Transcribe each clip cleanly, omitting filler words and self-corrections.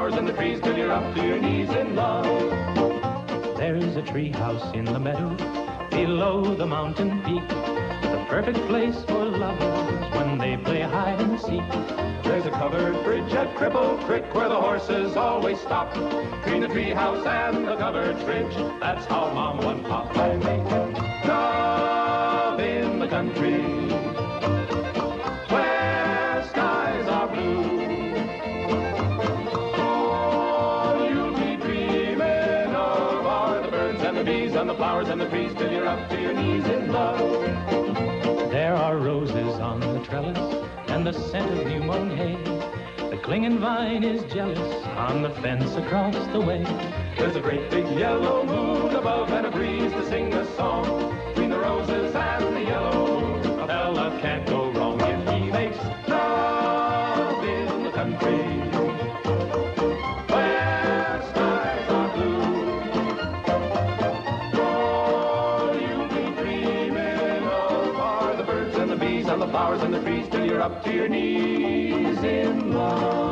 flowers and the trees till you're up to your knees in love. There's a tree house in the meadow below the mountain peak, the perfect place for lovers when they play hide and seek. There's a covered bridge at Cripple Creek where the horses always stop. Between the tree house and the covered bridge, that's how Mom and Pop I make love in the country where skies are blue. All you'll be dreaming of are the birds and the bees and the flowers and the trees till you're up to your knees in love. There are roses on the trellis and the scent of new mown hay. The clinging vine is jealous on the fence across the way. There's a great big yellow moon above and a breeze to sing a song. Between the roses and the yellow moon, a fella can't go wrong if he makes love in the country where skies are blue. All you'll be dreaming of are the birds and the bees and the flowers and the trees till you're up to your knees in love.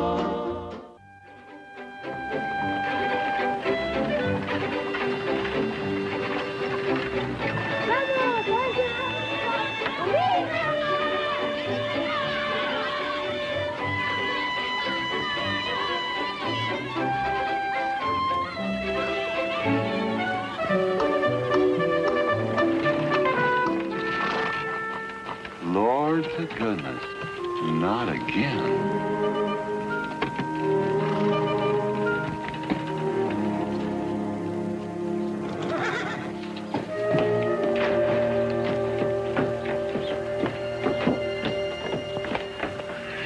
Lord to goodness, not again.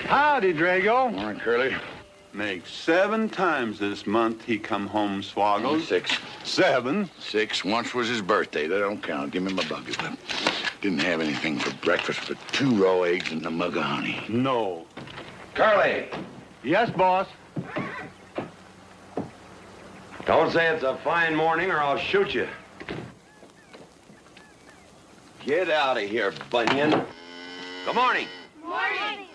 Howdy, Drago. Morning, Curly. Makes 7 times this month he come home swoggled. 6. 7. 6. Once was his birthday. That don't count. Give me my bucket. Didn't have anything for breakfast but 2 raw eggs and a mug of honey. No. Curly, Yes, boss. don't say it's a fine morning or I'll shoot you. Get out of here, Bunyan. Good morning. Morning.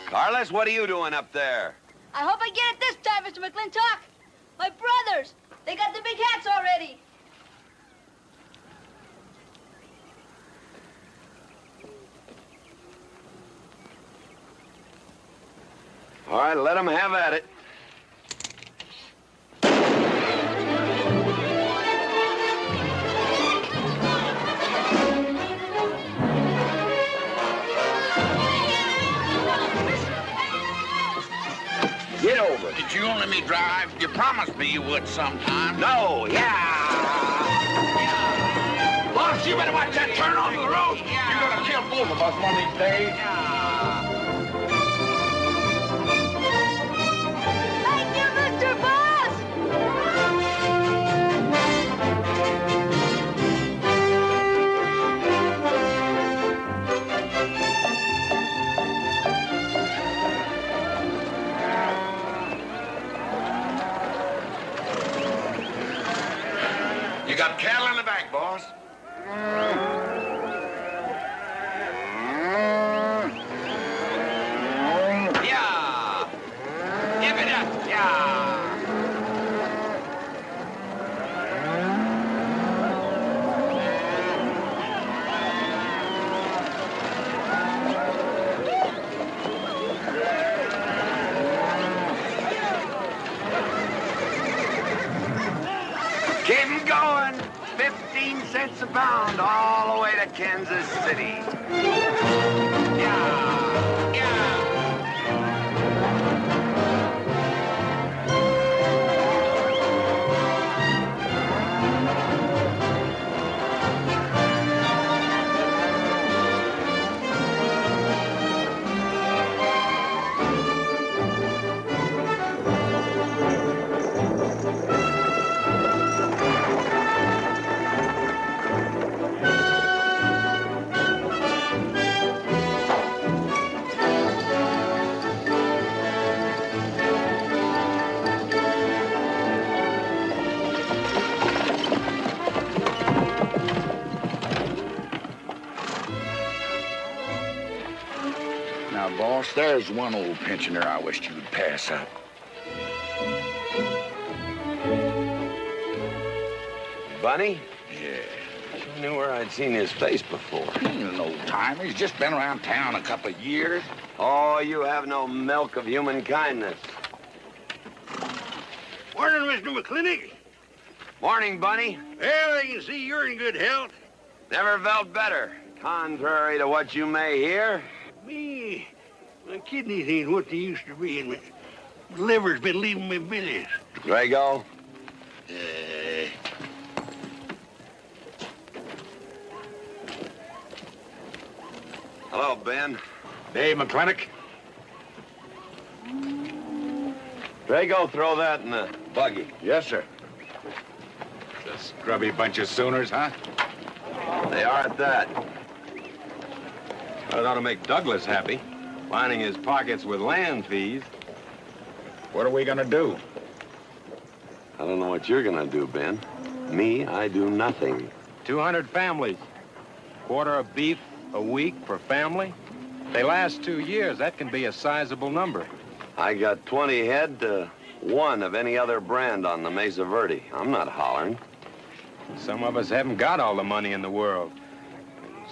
Carlos, what are you doing up there? I hope I get it this time, Mr. McLintock. My brothers, they got the big hats already. All right, let them have at it. Get over it. Did you only me drive? You promised me you would sometime. No, yeah. Boss, you better watch that turn onto the road. You're gonna kill both of us one of these days. Thank you, Mr. Boss. You got cattle in the back, boss. Yeah. Give it up. Yeah. Keep 'em going. 15 cents a pound all the way to Kansas City. Yeah. Yeah. Now, boss, there's one old pensioner I wished you would pass up. Bunny? Yeah. I knew where I'd seen his face before. He's an old timer. He's just been around town a couple of years. Oh, you have no milk of human kindness. Morning, Mr. McLintock. Morning, Bunny. Well, I can see you're in good health. Never felt better. Contrary to what you may hear. Me, my kidneys ain't what they used to be, and my liver's been leaving me business. Drago? Hello, Ben. Dave McLintock. Drago, throw that in the buggy. Yes, sir. The scrubby bunch of Sooners, huh? They are at that. That ought to make Douglas happy, lining his pockets with land fees. What are we gonna do? I don't know what you're gonna do, Ben. Me, I do nothing. 200 families. Quarter of beef a week per family. They last 2 years. That can be a sizable number. I got 20 head to 1 of any other brand on the Mesa Verde. I'm not hollering. Some of us haven't got all the money in the world.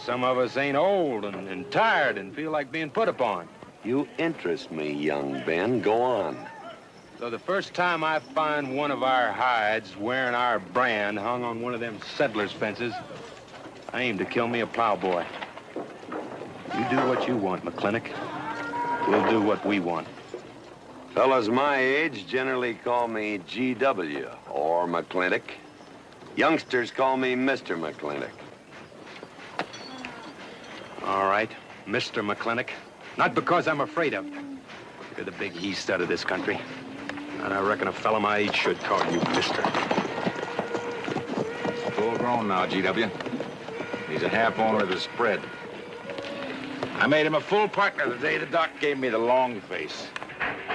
Some of us ain't old and tired and feel like being put upon. You interest me, young Ben. Go on. So the first time I find one of our hides wearing our brand hung on one of them settlers' fences, I aim to kill me a plowboy. You do what you want, McLintock. We'll do what we want. Fellas my age generally call me GW or McLintock. Youngsters call me Mr. McLintock. All right, Mr. McLintock. Not because I'm afraid of you. You're the big he-stud of this country. And I reckon a fellow my age should call you Mister. Full grown now, GW. He's a half owner of the spread. I made him a full partner the day the doc gave me the long face.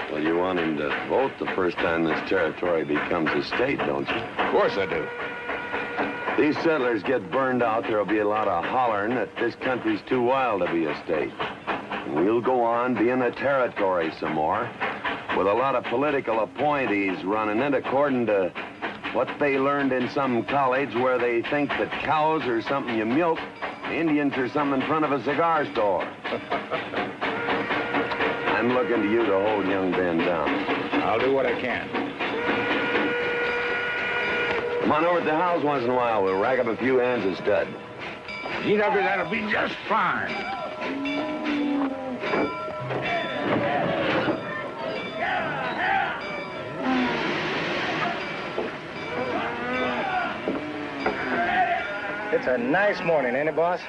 Well, you want him to vote the first time this territory becomes a state, don't you? Of course I do. These settlers get burned out, there'll be a lot of hollering that this country's too wild to be a state. And we'll go on being a territory some more, with a lot of political appointees running it according to what they learned in some college where they think that cows are something you milk, Indians are something in front of a cigar store. I'm looking to you to hold young Ben down. I'll do what I can. Come on over to the house once in a while. We'll rack up a few hands of stud. GW, that'll be just fine. It's a nice morning, ain't it, boss?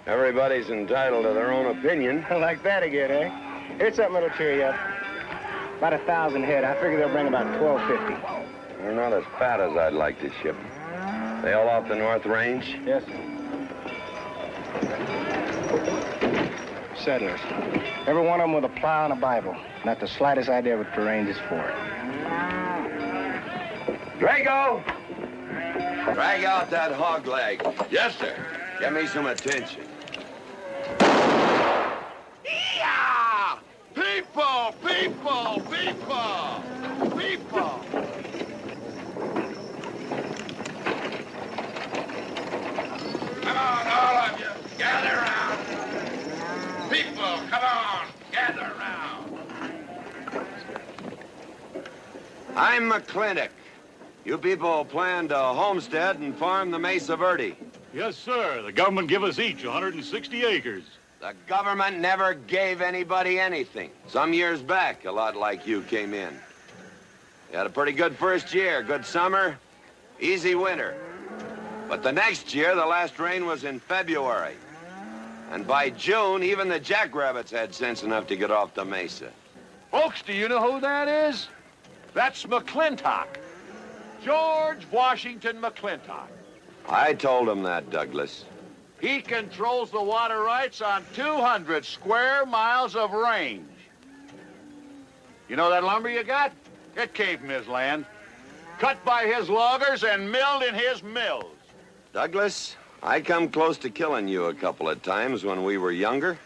Everybody's entitled to their own opinion. Like that again, eh? Here's something that'll cheer you up. About 1,000 head. I figure they'll bring about 1,250. They're not as fat as I'd like to ship. They all off the North Range? Yes, sir. Settlers. Every one of them with a plow and a Bible. Not the slightest idea what the range is for. Drago! Drag out that hog leg. Yes, sir. Get me some attention. Yeah! People, people, people, people. Come on, all of you, gather around. People, come on, gather around. I'm McLintock. You people plan to homestead and farm the Mesa Verde. Yes, sir. The government give us each 160 acres. The government never gave anybody anything. Some years back, a lot like you came in. You had a pretty good first year, good summer, easy winter. But the next year, the last rain was in February. And by June, even the jackrabbits had sense enough to get off the mesa. Folks, do you know who that is? That's McLintock. George Washington McLintock. I told him that, Douglas. He controls the water rights on 200 square miles of range. You know that lumber you got? It came from his land. Cut by his loggers and milled in his mills. Douglas, I come close to killing you a couple of times when we were younger.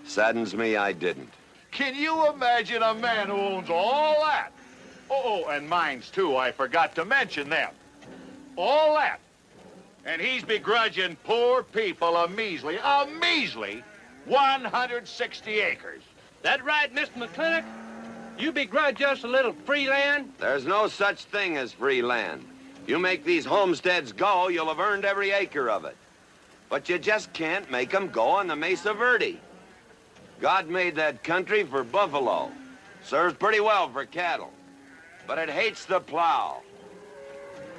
Saddens me I didn't. Can you imagine a man who owns all that? Oh, and mines, too. I forgot to mention them. All that. And he's begrudging poor people a measly 160 acres. That right, Mr. McLintock? You begrudge us a little free land? There's no such thing as free land. You make these homesteads go, you'll have earned every acre of it. But you just can't make them go on the Mesa Verde. God made that country for buffalo. Serves pretty well for cattle. But it hates the plow.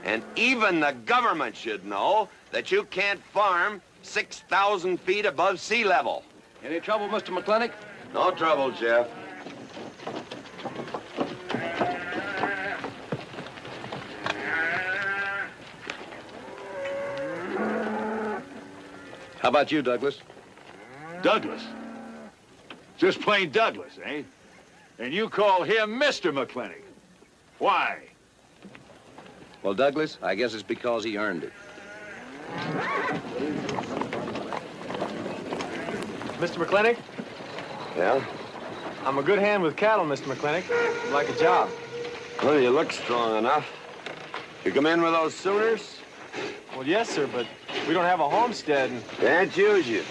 And even the government should know that you can't farm 6,000 feet above sea level. Any trouble, Mr. McLintock? No trouble, Jeff. How about you, Douglas? Douglas? Just plain Douglas, eh? And you call him Mr. McLintock. Why? Well, Douglas, I guess it's because he earned it. Mr. McLintock? Yeah? I'm a good hand with cattle, Mr. McLintock. I'd like a job. Well, you look strong enough. You come in with those Sooners? Well, yes, sir, but we don't have a homestead and... Can't use you.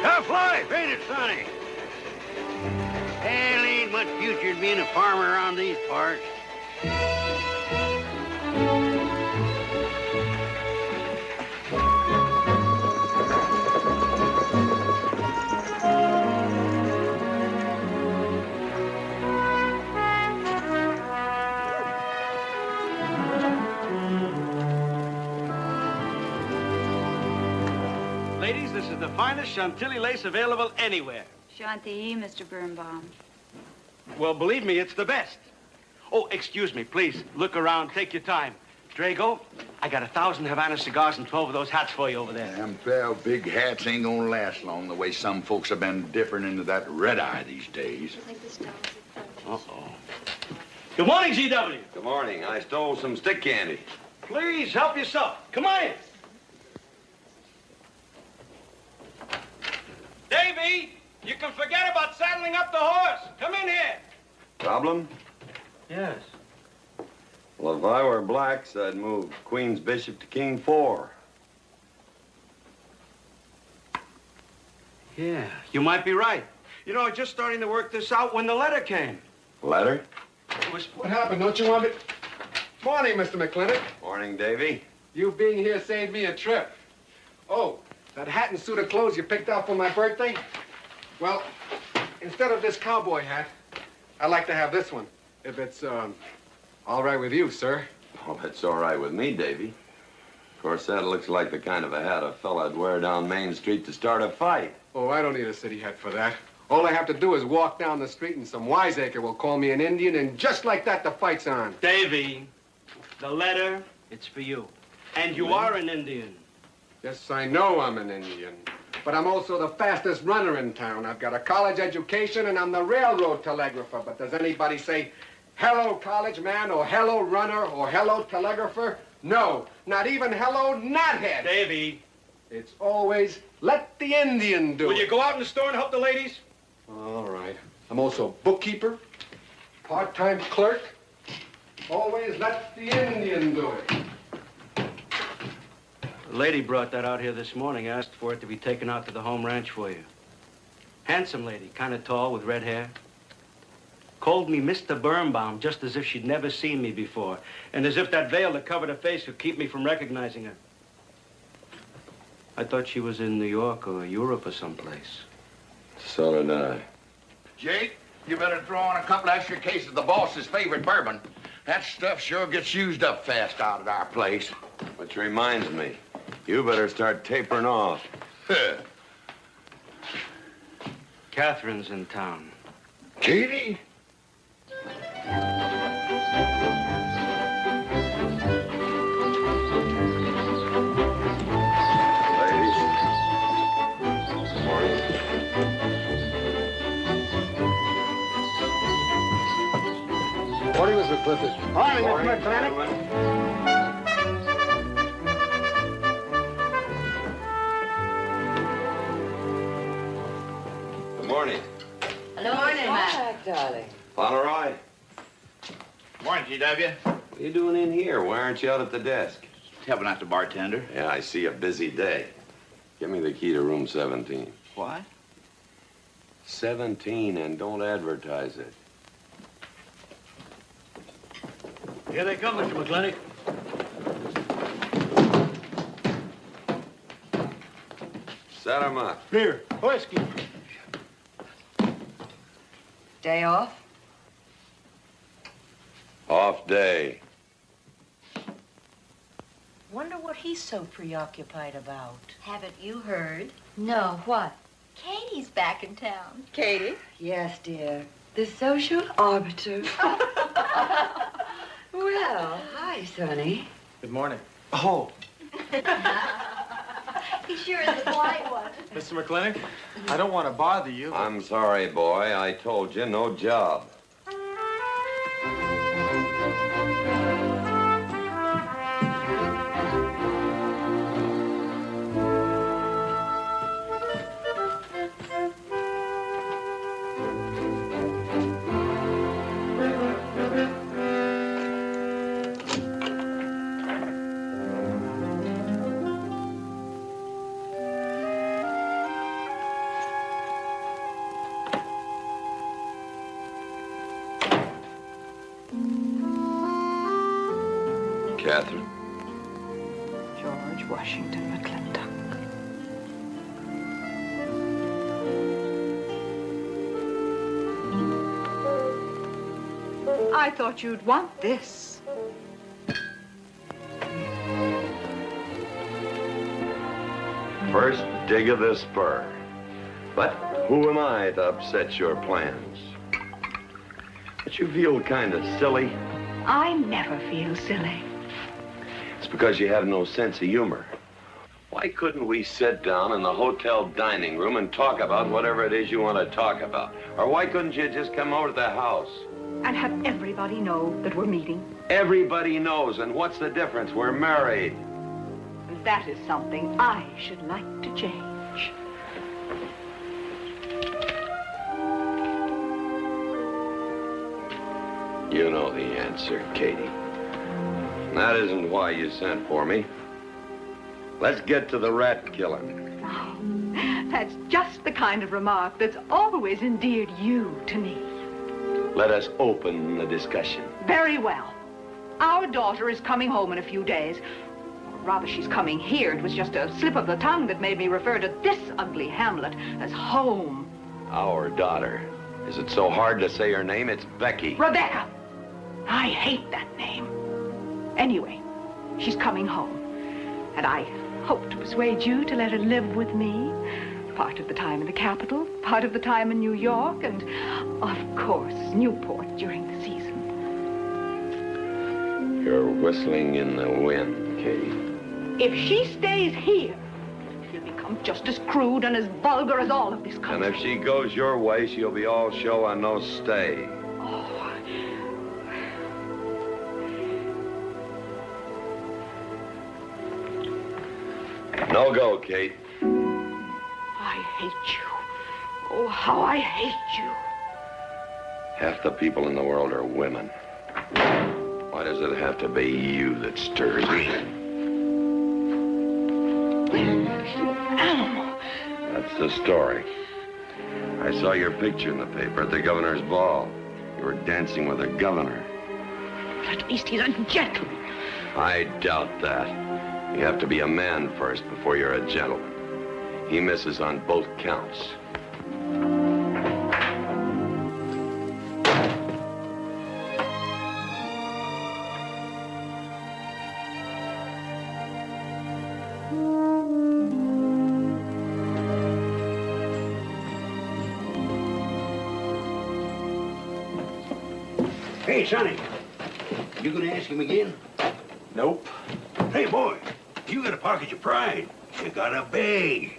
Tough life, ain't it, Sonny? Hell, ain't much future in being a farmer around these parts. Ladies, this is the finest Chantilly lace available anywhere. Chantilly, Mr. Birnbaum. Well, believe me, it's the best. Oh, excuse me, please. Look around. Take your time. Drago, I got 1,000 Havana cigars and 12 of those hats for you over there. Them 12 big hats ain't gonna last long the way some folks have been dipping into that red eye these days. Uh-oh. Good morning, GW. Good morning. I stole some stick candy. Please, help yourself. Come on in. Davy, you can forget about saddling up the horse. Come in here. Problem? Yes. Well, if I were blacks, I'd move Queen's Bishop to King 4. Yeah, you might be right. You know, I was just starting to work this out when the letter came. Letter? It was... What happened? Don't you want me... Morning, Mr. McLintock. Morning, Davy. You being here saved me a trip. Oh, that hat and suit of clothes you picked out for my birthday? Well, instead of this cowboy hat, I'd like to have this one. If it's, all right with you, sir. Oh, it's all right with me, Davy. Of course, that looks like the kind of a hat a fella'd wear down Main Street to start a fight. Oh, I don't need a city hat for that. All I have to do is walk down the street and some wiseacre will call me an Indian, and just like that, the fight's on. Davy, the letter, it's for you. And you are an Indian. Yes, I know I'm an Indian. But I'm also the fastest runner in town. I've got a college education, and I'm the railroad telegrapher. But does anybody say, hello, college man, or hello, runner, or hello, telegrapher? No, not even hello, knothead. Davy. It's always, let the Indian do it. Will you go out in the store and help the ladies? All right. I'm also bookkeeper, part-time clerk. Always let the Indian do it. The lady brought that out here this morning, asked for it to be taken out to the home ranch for you. Handsome lady, kind of tall with red hair. Called me Mr. Birnbaum, just as if she'd never seen me before, and as if that veil that covered her face would keep me from recognizing her. I thought she was in New York or Europe or someplace. So did I. Jake, you better throw on a couple extra cases of the boss's favorite bourbon. That stuff sure gets used up fast out at our place. Which reminds me, you better start tapering off. Catherine's in town. Katie? Morning, Mr. McClifford. Morning, Mr. McLintock. morning. Hello, morning, Matt. Darling. Fauntleroy. Morning, GW. What are you doing in here? Why aren't you out at the desk? Helping out the bartender. Yeah, I see a busy day. Give me the key to room 17. What? 17, and don't advertise it. Here they come, Mr. McLintock. Set 'em up. Here, whiskey. Day off? Off day. Wonder what he's so preoccupied about. Haven't you heard? No, what? Katie's back in town. Katie? Yes, dear. The social arbiter. Well, hi, Sonny. Good morning. Oh. He sure is a polite one. Mr. McLintock, I don't want to bother you. I'm sorry, boy. I told you, no job. Catherine. George Washington McLintock. I thought you'd want this. First dig of the spur. But who am I to upset your plans? But you feel kind of silly. I never feel silly. It's because you have no sense of humor. Why couldn't we sit down in the hotel dining room and talk about whatever it is you want to talk about? Or why couldn't you just come over to the house? And have everybody know that we're meeting. Everybody knows, and what's the difference? We're married. That is something I should like to change. You know the answer, Katie. That isn't why you sent for me. Let's get to the rat killing. Oh, that's just the kind of remark that's always endeared you to me. Let us open the discussion. Very well. Our daughter is coming home in a few days. Or rather, she's coming here. It was just a slip of the tongue that made me refer to this ugly hamlet as home. Our daughter. Is it so hard to say her name? It's Becky. Rebecca. I hate that name. Anyway, she's coming home. And I hope to persuade you to let her live with me. Part of the time in the capital, part of the time in New York, and, of course, Newport during the season. You're whistling in the wind, Katie. If she stays here, she'll become just as crude and as vulgar as all of this country. And if she goes your way, she'll be all show and no stay. Oh. No go, Kate. I hate you. Oh, how I hate you. Half the people in the world are women. Why does it have to be you that stirs me? Animal. That's the story. I saw your picture in the paper at the governor's ball. You were dancing with the governor. At least he's a gentleman. I doubt that. You have to be a man first before you're a gentleman. He misses on both counts. Hey, Sonny, you gonna ask him again? Nope. Hey, boy, you got a pocket of pride. You got a bag.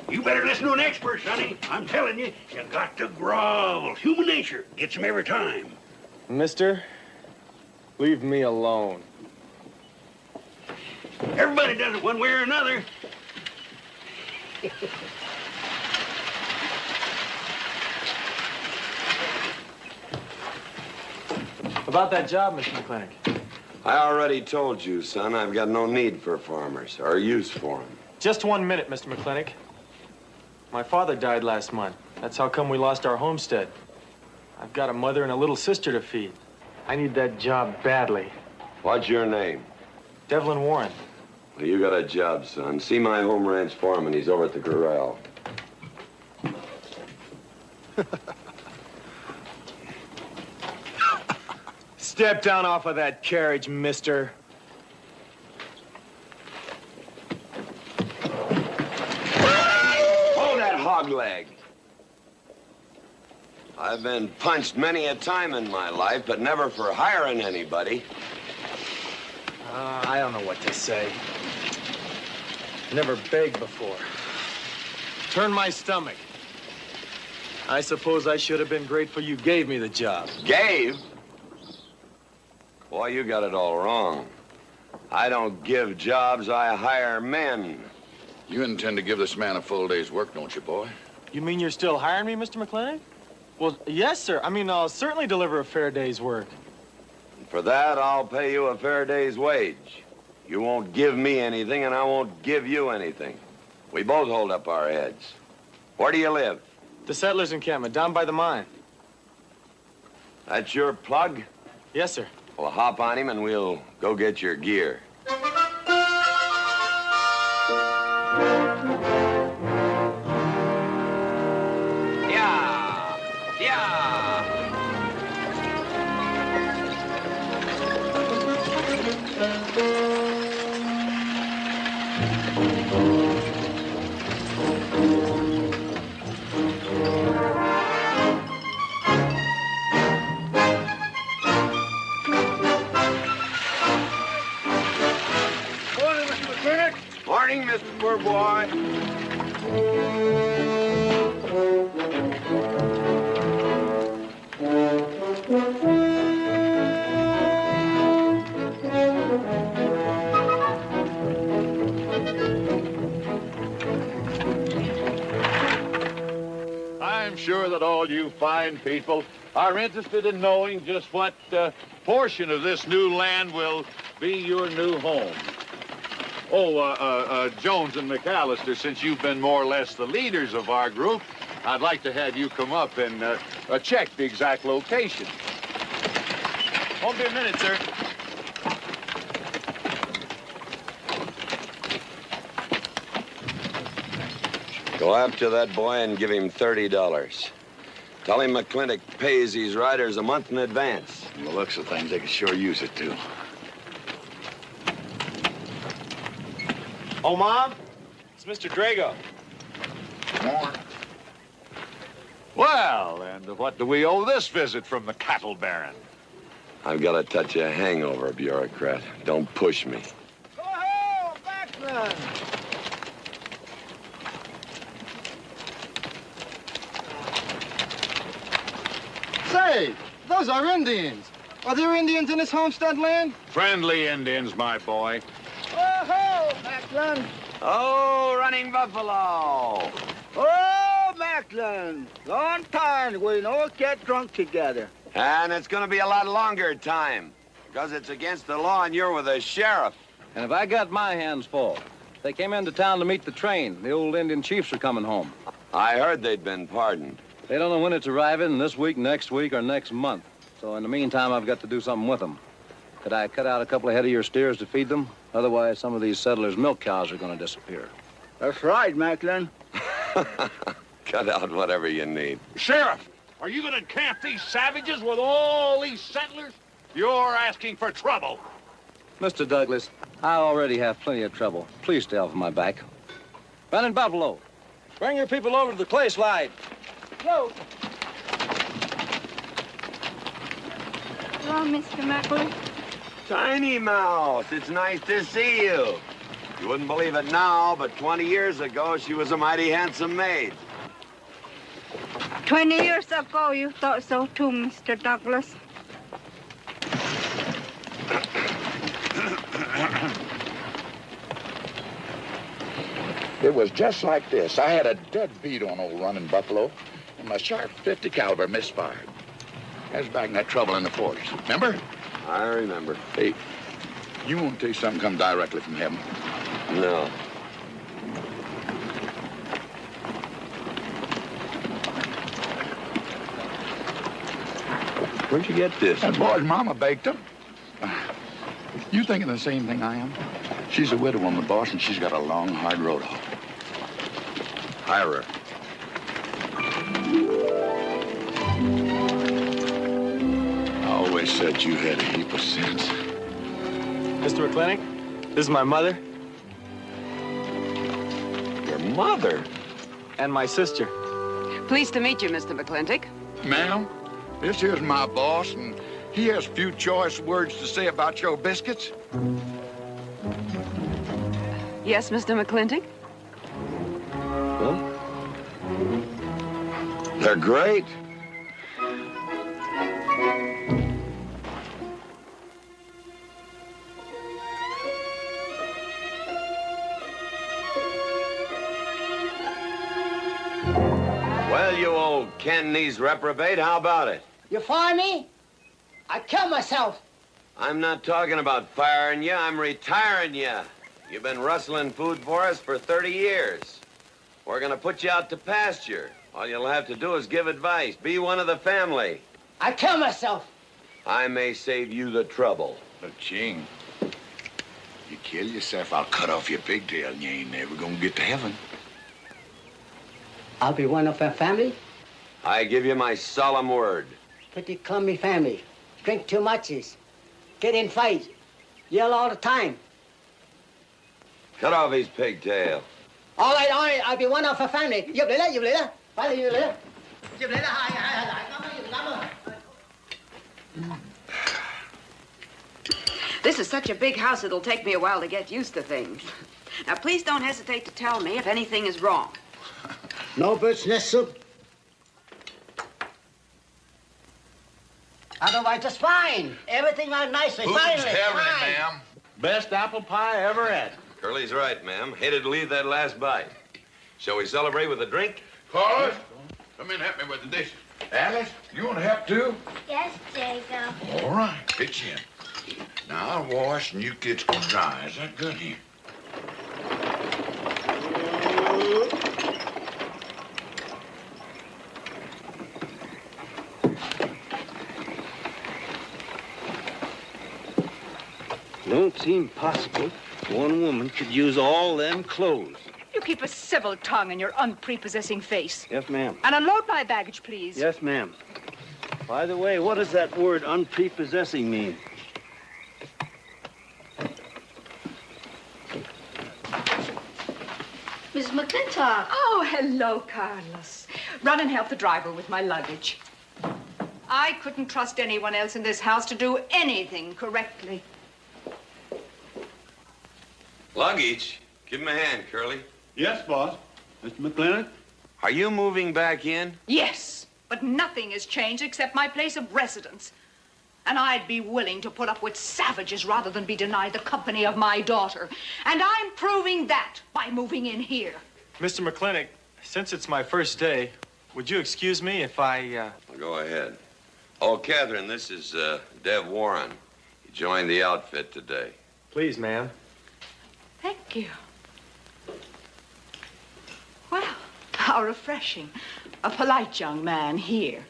You better listen to an expert, Sonny. I'm telling you, you got to grovel. Human nature gets him every time. Mister, leave me alone. Everybody does it one way or another. About that job, Mr. McLintock. I already told you, son, I've got no need for farmers or use for them. Just 1 minute, Mr. McLintock. My father died last month. That's how come we lost our homestead. I've got a mother and a little sister to feed. I need that job badly. What's your name? Devlin Warren. Well, you got a job, son. See my home ranch foreman. He's over at the corral. Step down off of that carriage, mister. Hold that hog leg. I've been punched many a time in my life, but never for hiring anybody. I don't know what to say. Never begged before. Turned my stomach. I suppose I should have been grateful you gave me the job. Gave? Boy, you got it all wrong. I don't give jobs, I hire men. You intend to give this man a full day's work, don't you, boy? You mean you're still hiring me, Mr. McLintock? Well, yes, sir. I mean, I'll certainly deliver a fair day's work. For that, I'll pay you a fair day's wage. You won't give me anything, and I won't give you anything. We both hold up our heads. Where do you live? The settlers' encampment, down by the mine. That's your plug? Yes, sir. Well, hop on him, and we'll go get your gear. Morning, Mr. Poor Boy. I'm sure that all you fine people are interested in knowing just what portion of this new land will be your new home. Oh, Jones and McAllister, since you've been more or less the leaders of our group, I'd like to have you come up and check the exact location. Won't be a minute, sir. Go after that boy and give him $30. Tell him McLintock pays these riders a month in advance. From the looks of things, they could sure use it, too. Oh, Mom? It's Mr. Drago. More. Well, and what do we owe this visit from the cattle baron? I've got a touch of hangover, bureaucrat. Don't push me. Oh, McLaglen! Say, those are Indians. Are there Indians in this homestead land? Friendly Indians, my boy. Oh, McLaglen! Oh, running buffalo! Oh, McLaglen! Long time we don't get drunk together. And it's gonna be a lot longer time, because it's against the law and you're with the sheriff. And if I got my hands full, they came into town to meet the train. The old Indian chiefs are coming home. I heard they'd been pardoned. They don't know when it's arriving, this week, next week, or next month. So in the meantime, I've got to do something with them. Could I cut out a couple of head of your steers to feed them? Otherwise, some of these settlers' milk cows are going to disappear. That's right, McLaglen. Cut out whatever you need. Sheriff, are you going to camp these savages with all these settlers? You're asking for trouble. Mr. Douglas, I already have plenty of trouble. Please stay off my back. Running buffalo, bring your people over to the clay slide. Go. Hello, Mr. McLaglen. Tiny Mouse, it's nice to see you. You wouldn't believe it now, but 20 years ago, she was a mighty handsome maid. 20 years ago, you thought so too, Mr. Douglas. It was just like this. I had a dead beat on old running buffalo, and my sharp .50 caliber misfired. That's back in that trouble in the 40s. Remember? I remember. Hey, you want to tell you something come directly from heaven? No. Where'd you get this? That boy's mama baked them. You thinking the same thing I am? She's a widow woman, boss, and she's got a long, hard road home. Hire her. I always said you had a heap of sense. Mr. McLintock, this is my mother. Your mother? And my sister. Pleased to meet you, Mr. McLintock. Ma'am, this here's my boss, and he has few choice words to say about your biscuits. Yes, Mr. McLintock? Huh? They're great. Well, you old Cantonese reprobate, how about it? You fire me? I kill myself. I'm not talking about firing you, I'm retiring you. You've been rustling food for us for 30 years. We're gonna put you out to pasture. All you'll have to do is give advice. Be one of the family. I kill myself. I may save you the trouble. But, Ching, you kill yourself, I'll cut off your pigtail, and you ain't never gonna get to heaven. I'll be one of our family. I give you my solemn word. Pretty clumsy family. Drink too much, get in fights, yell all the time. Cut off his pigtail. All right, I'll be one of our family. Giúp lấy đó, giúp lấy đó. Phải là giúp lấy đó. Giúp lấy đó, This is such a big house, it'll take me a while to get used to things. Now, please don't hesitate to tell me if anything is wrong. No bird's nest soup. Otherwise, just fine. Everything went nicely, finally. ma'am? Best apple pie I ever had. Curly's right, ma'am. Hated to leave that last bite. Shall we celebrate with a drink? Carlos, come in and help me with the dishes. Alice, you want to help too? Yes, Jacob. All right, pitch in. Now, I'll wash and you kids can dry. Is that good here? Don't seem possible one woman could use all them clothes. You keep a civil tongue in your unprepossessing face. Yes, ma'am. And unload my baggage, please. Yes, ma'am. By the way, what does that word unprepossessing mean? Miss McLintock. Oh, hello, Carlos. Run and help the driver with my luggage. I couldn't trust anyone else in this house to do anything correctly. Luggage? Give him a hand, Curly. Yes, boss. Mr. McLintock? Are you moving back in? Yes, but nothing has changed except my place of residence. And I'd be willing to put up with savages rather than be denied the company of my daughter. And I'm proving that by moving in here. Mr. McLintock, since it's my first day, would you excuse me if I, Go ahead. Oh, Catherine, this is Dev Warren. He joined the outfit today. Please, ma'am. Thank you. Well, how refreshing. A polite young man here.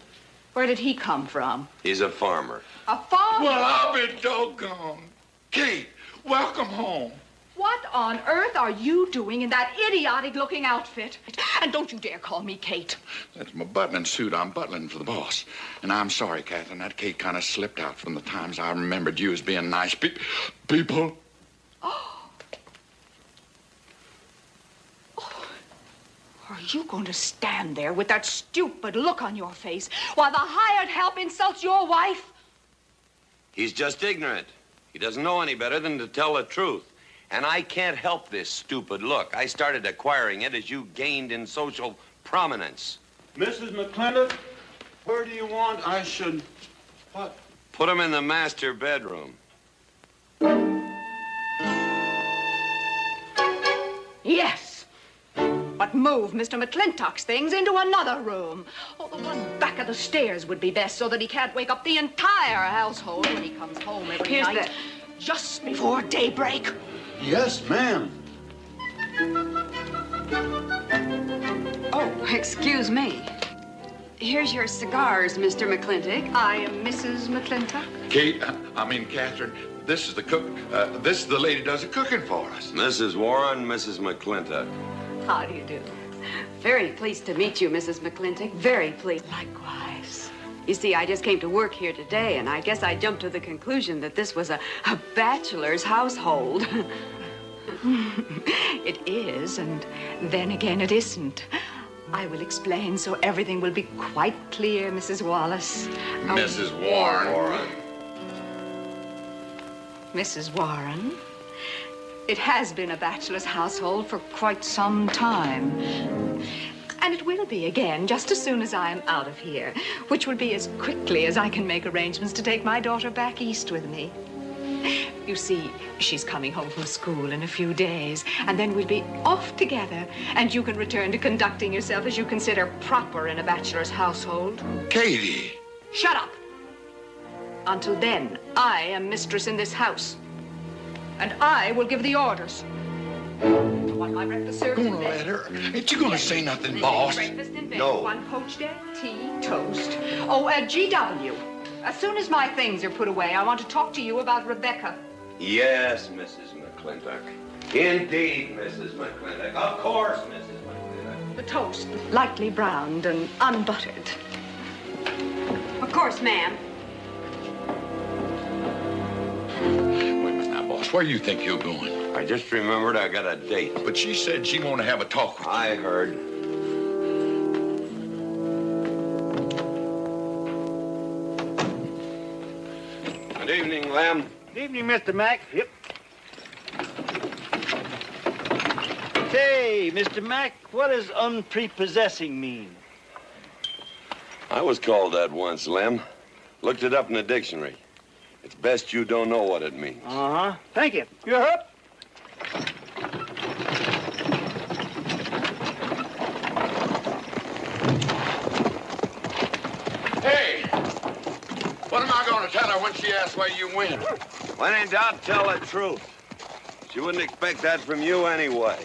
Where did he come from? He's a farmer. A farmer? Well, I'll be doggone. Kate, welcome home. What on earth are you doing in that idiotic-looking outfit? And don't you dare call me Kate. That's my butling suit. I'm butling for the boss. And I'm sorry, Catherine. That Kate kind of slipped out from the times I remembered you as being nice people. Are you going to stand there with that stupid look on your face while the hired help insults your wife? He's just ignorant. He doesn't know any better than to tell the truth. And I can't help this stupid look. I started acquiring it as you gained in social prominence. Mrs. McLintock, where do you want I should... What? Put him in the master bedroom. Yes. but move Mr. McLintock's things into another room. Oh, the one back of the stairs would be best so that he can't wake up the entire household when he comes home every night. Just before daybreak. Yes, ma'am. Oh, excuse me. Here's your cigars, Mr. McLintock. I am Mrs. McLintock. Kate, Catherine, this is the cook. This is the lady does the cooking for us. Mrs. Warren, Mrs. McLintock. How do you do? Very pleased to meet you, Mrs. McLintock. Very pleased. Likewise. You see, I just came to work here today, and I guess I jumped to the conclusion that this was a bachelor's household. It is, and then again it isn't. I will explain so everything will be quite clear, Mrs. Wallace. Mrs. Warren. Mrs. Warren, it has been a bachelor's household for quite some time. And it will be again just as soon as I am out of here, which will be as quickly as I can make arrangements to take my daughter back east with me. You see, she's coming home from school in a few days, and then we'll be off together, and you can return to conducting yourself as you consider proper in a bachelor's household. Katie! Shut up! Until then, I am mistress in this house, and I will give the orders. Want my breakfast served in bed? Let her. Ain't you gonna say nothing, boss? Breakfast in bed. No. 1 poached egg, tea, toast. Oh, GW. As soon as my things are put away, I want to talk to you about Rebecca. Yes, Mrs. McLintock. Indeed, Mrs. McLintock. Of course, Mrs. McLintock. The toast, lightly browned and unbuttered. Of course, ma'am. Wait a minute now, boss. Where do you think you're going? I just remembered I got a date. But she said she want to have a talk with you. I heard. Good evening, Lem. Good evening, Mr. Mack. Yep. Say, Mr. Mack, what does unprepossessing mean? I was called that once, Lem. Looked it up in the dictionary. It's best you don't know what it means. Uh-huh. Thank you. You're up. Hey! What am I gonna tell her when she asks where you went? When in doubt, tell the truth. She wouldn't expect that from you anyway.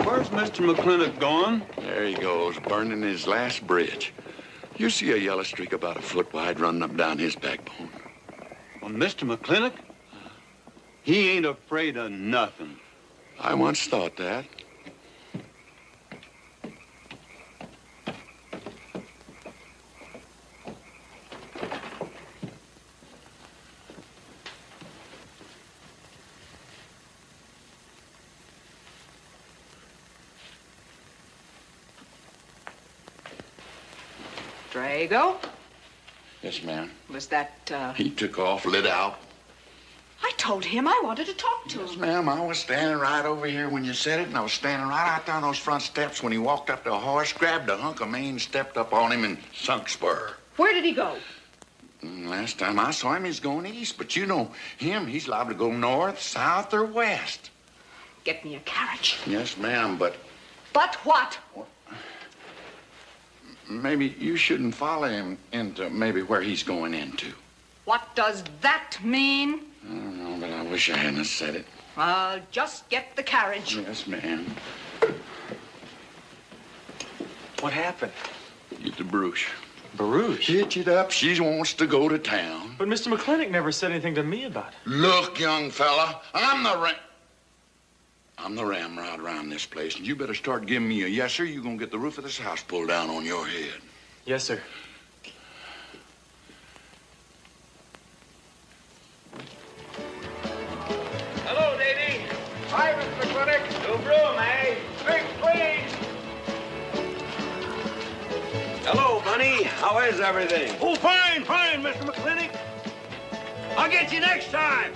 Where's Mr. McLintock going? There he goes, burning his last bridge. You see a yellow streak about a foot wide running up down his backbone. Well, Mr. McLintock? He ain't afraid of nothing. I once thought that. Drago? Yes, ma'am. Was that, He took off, lit out. I told him I wanted to talk to him. Yes, ma'am. I was standing right over here when you said it, and I was standing right out there on those front steps when he walked up to a horse, grabbed a hunk of mane, stepped up on him, and sunk spur. Where did he go? Last time I saw him, he's going east. But you know him, he's liable to go north, south, or west. Get me a carriage. Yes, ma'am, but But what? maybe you shouldn't follow him into maybe where he's going into. What does that mean? I don't know, but I wish I hadn't said it. I'll just get the carriage. Yes, ma'am. What happened? Get the Bruce. Baruch? Hitch it up. She wants to go to town. But Mr. McLintock never said anything to me about it. Look, young fella, I'm the ramrod around this place, and you better start giving me a yes, sir. You're gonna get the roof of this house pulled down on your head. Yes, sir. Hello, Davy. Hi, Mr. McLintock. New broom, eh? Drink, please. Hello, Bunny. How is everything? Oh, fine, fine, Mr. McLintock. I'll get you next time.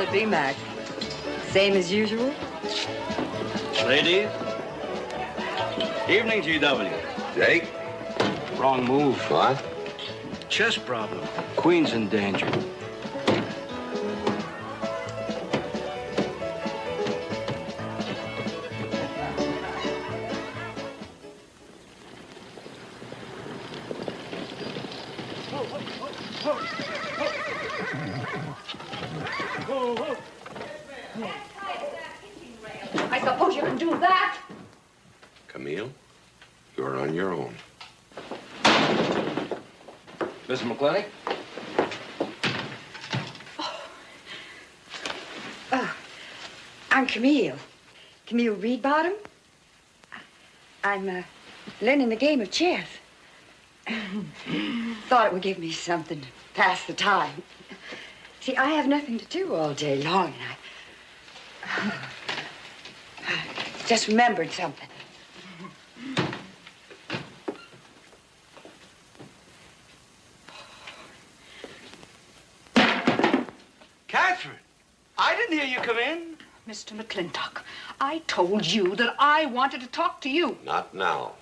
will it be, Mac? Same as usual? Ladies. Evening, GW. Jake? Wrong move. What? Chess problem. Queen's in danger. I suppose you can do that. Camille, you're on your own. Mr. McLintock? I'm Camille. Camille Reedbottom. I'm learning the game of chess. Thought it would give me something to pass the time. See, I have nothing to do all day long, and I just remembered something. Catherine, I didn't hear you come in. Mr. McLintock, I told you that I wanted to talk to you. Not now.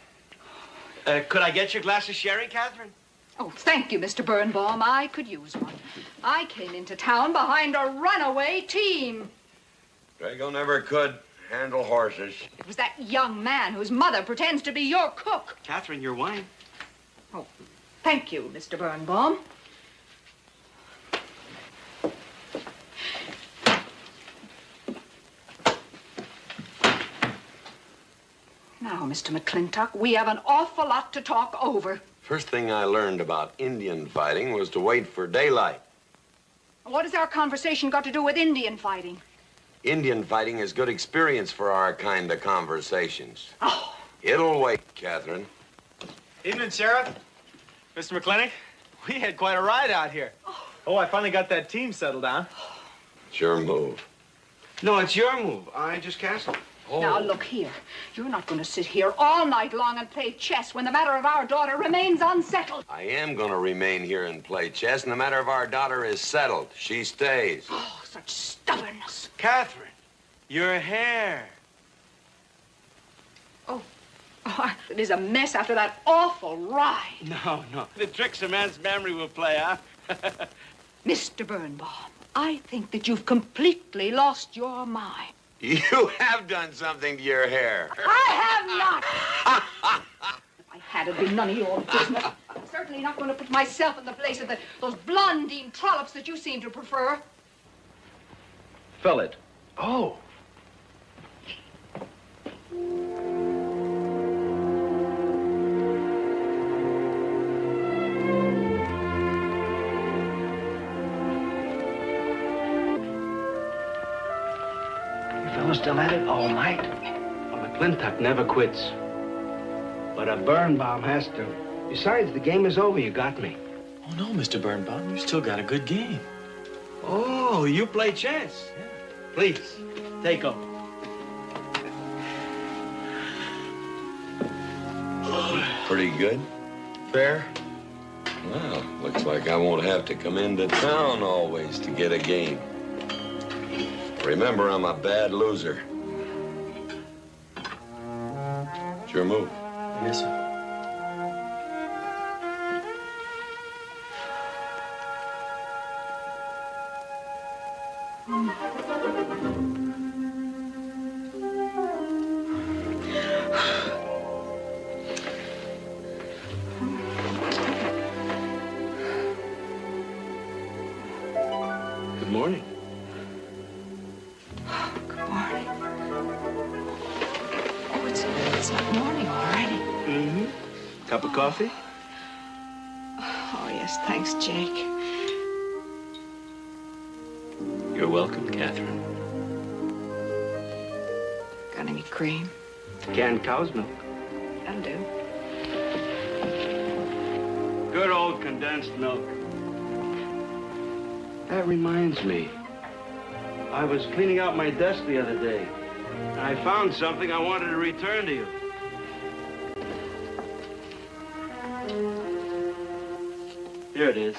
Could I get you a glass of sherry, Catherine? Oh, thank you, Mr. Birnbaum. I could use one. I came into town behind a runaway team. Drago never could handle horses. It was that young man whose mother pretends to be your cook. Catherine, your wine. Oh, thank you, Mr. Birnbaum. Now, Mr. McLintock, we have an awful lot to talk over. First thing I learned about Indian fighting was to wait for daylight. What has our conversation got to do with Indian fighting? Indian fighting is good experience for our kind of conversations. Oh. It'll wait, Catherine. Evening, Sheriff. Mr. McLintock, we had quite a ride out here. Oh, I finally got that team settled down. It's your move. No, it's your move. I just castled. Oh. Now, look here. You're not going to sit here all night long and play chess when the matter of our daughter remains unsettled. I am going to remain here and play chess, and the matter of our daughter is settled. She stays. Oh, such stubbornness. Catherine, your hair. Oh, it is a mess after that awful ride. No. The tricks a man's memory will play, huh? Mr. Birnbaum, I think that you've completely lost your mind. You have done something to your hair. I have not. If I had, it'd be none of your business. I'm certainly not going to put myself in the place of those blondine trollops that you seem to prefer. Fill it. Oh. Still at it all night. Well, McLintock never quits. But a Birnbaum has to. Besides, the game is over. You got me. Oh, no, Mr. Birnbaum. You still got a good game. Oh, you play chess? Yeah. Please, take 'em. Pretty good. Fair. Well, looks like I won't have to come into town always to get a game. Remember, I'm a bad loser. It's your move. Yes, sir. Good morning. It's not morning already. Mm-hmm. Cup of coffee? Oh, yes, thanks, Jake. You're welcome, Catherine. Got any cream? Canned cow's milk. That'll do. Good old condensed milk. That reminds me. I was cleaning out my desk the other day. I found something I wanted to return to you. Here it is.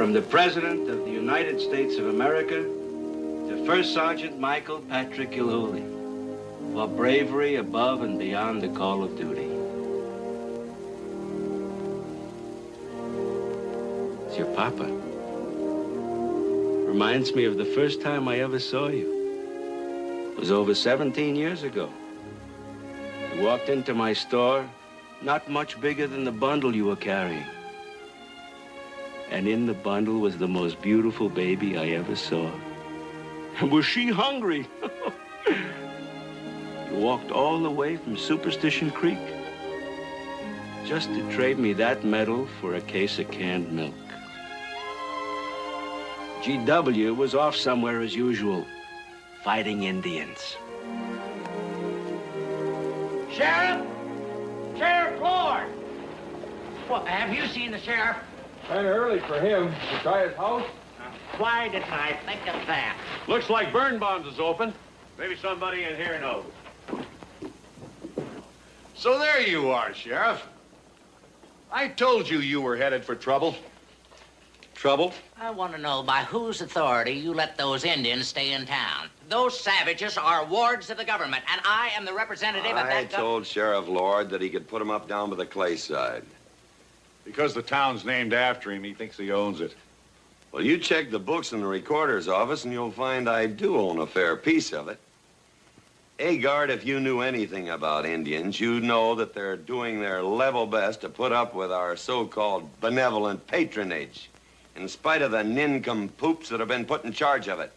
From the President of the United States of America to First Sergeant Michael Patrick Gilhooly, for bravery above and beyond the call of duty. It's your papa. Reminds me of the first time I ever saw you. It was over 17 years ago. You walked into my store, not much bigger than the bundle you were carrying. And in the bundle was the most beautiful baby I ever saw. And was she hungry? You walked all the way from Superstition Creek just to trade me that medal for a case of canned milk. GW was off somewhere as usual, fighting Indians. Sheriff! Sheriff Lord! Well, have you seen the sheriff? Kind of early for him. To try his house? Why didn't I think of that? Looks like Birnbaum's is open. Maybe somebody in here knows. So there you are, Sheriff. I told you you were headed for trouble. Trouble? I want to know by whose authority you let those Indians stay in town. Those savages are wards of the government, and I am the representative of that I government. told Sheriff Lord that he could put them up down by the clay side. Because the town's named after him, he thinks he owns it. Well, you check the books in the recorder's office, and you'll find I do own a fair piece of it. Agard, if you knew anything about Indians, you'd know that they're doing their level best to put up with our so-called benevolent patronage, in spite of the nincompoops that have been put in charge of it.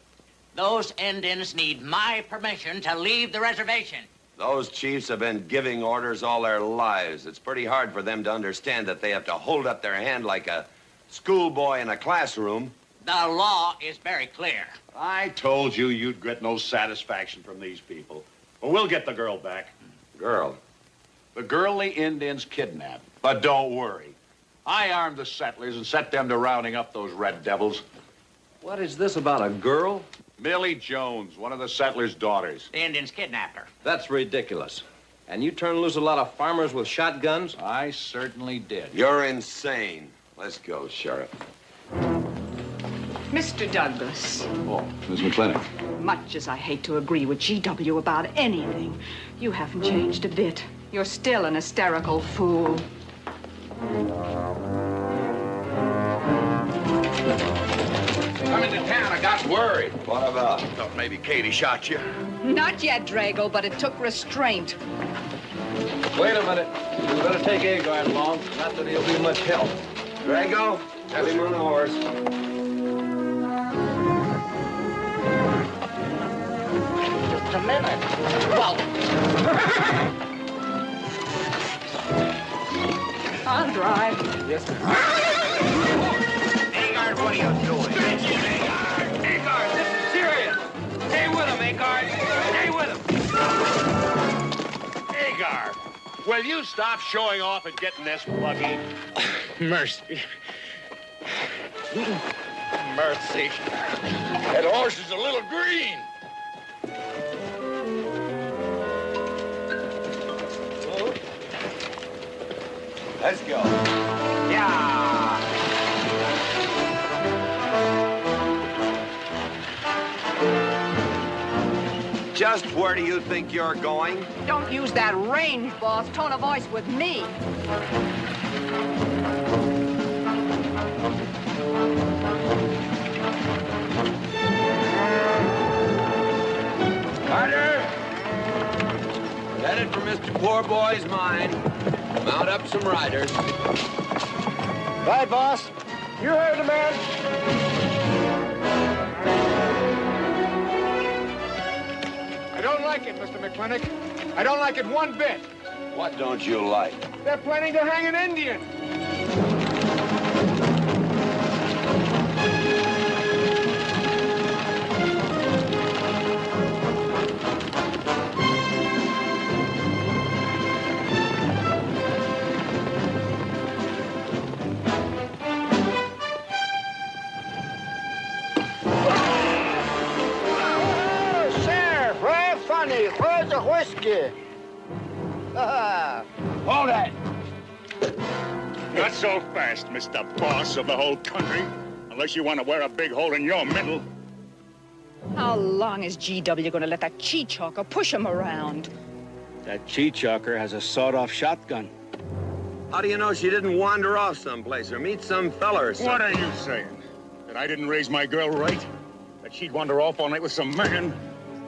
Those Indians need my permission to leave the reservation. Those chiefs have been giving orders all their lives. It's pretty hard for them to understand that they have to hold up their hand like a schoolboy in a classroom. The law is very clear. I told you you'd get no satisfaction from these people. But we'll get the girl back. Girl? The girl the Indians kidnapped. But don't worry. I armed the settlers and set them to rounding up those red devils. What is this about a girl? Millie Jones, one of the settlers' daughters. The Indians kidnapped her. That's ridiculous. And you turn loose a lot of farmers with shotguns? I certainly did. You're insane. Let's go, Sheriff. Mr. Douglas, Oh, Miss McLintock. much as I hate to agree with GW about anything, you haven't changed a bit. You're still an hysterical fool. Coming to town, I got worried. What about? Thought maybe Katie shot you. Not yet, Drago, but it took restraint. Wait a minute. We better take Agard along. Not that he'll be much help. Drago, have him on the horse. Just a minute. Well, I'll drive. Yes, sir. Agard, what are you doing? Agard, this is serious. Stay with him, Agard. Stay with him. Agar, will you stop showing off and getting this buggy? Mercy. Mercy. That horse is a little green. Let's go. yeah. Just where do you think you're going? Don't use that range, boss. Tone of voice with me. Carter! We're headed for Mr. Poor Boy's mine. Mount up some riders. Right, boss. You heard the man. I don't like it, Mr. McLintock. I don't like it one bit. What don't you like? They're planning to hang an Indian. Sheriff, very funny. Where's the whiskey? Hold that. Not so fast, Mr. Boss of the whole country. Unless you want to wear a big hole in your middle. How long is GW going to let that cheechawker push him around? That cheechawker has a sawed-off shotgun. How do you know she didn't wander off someplace or meet some fella or something? What are you saying? That I didn't raise my girl right? That she'd wander off all night with some man?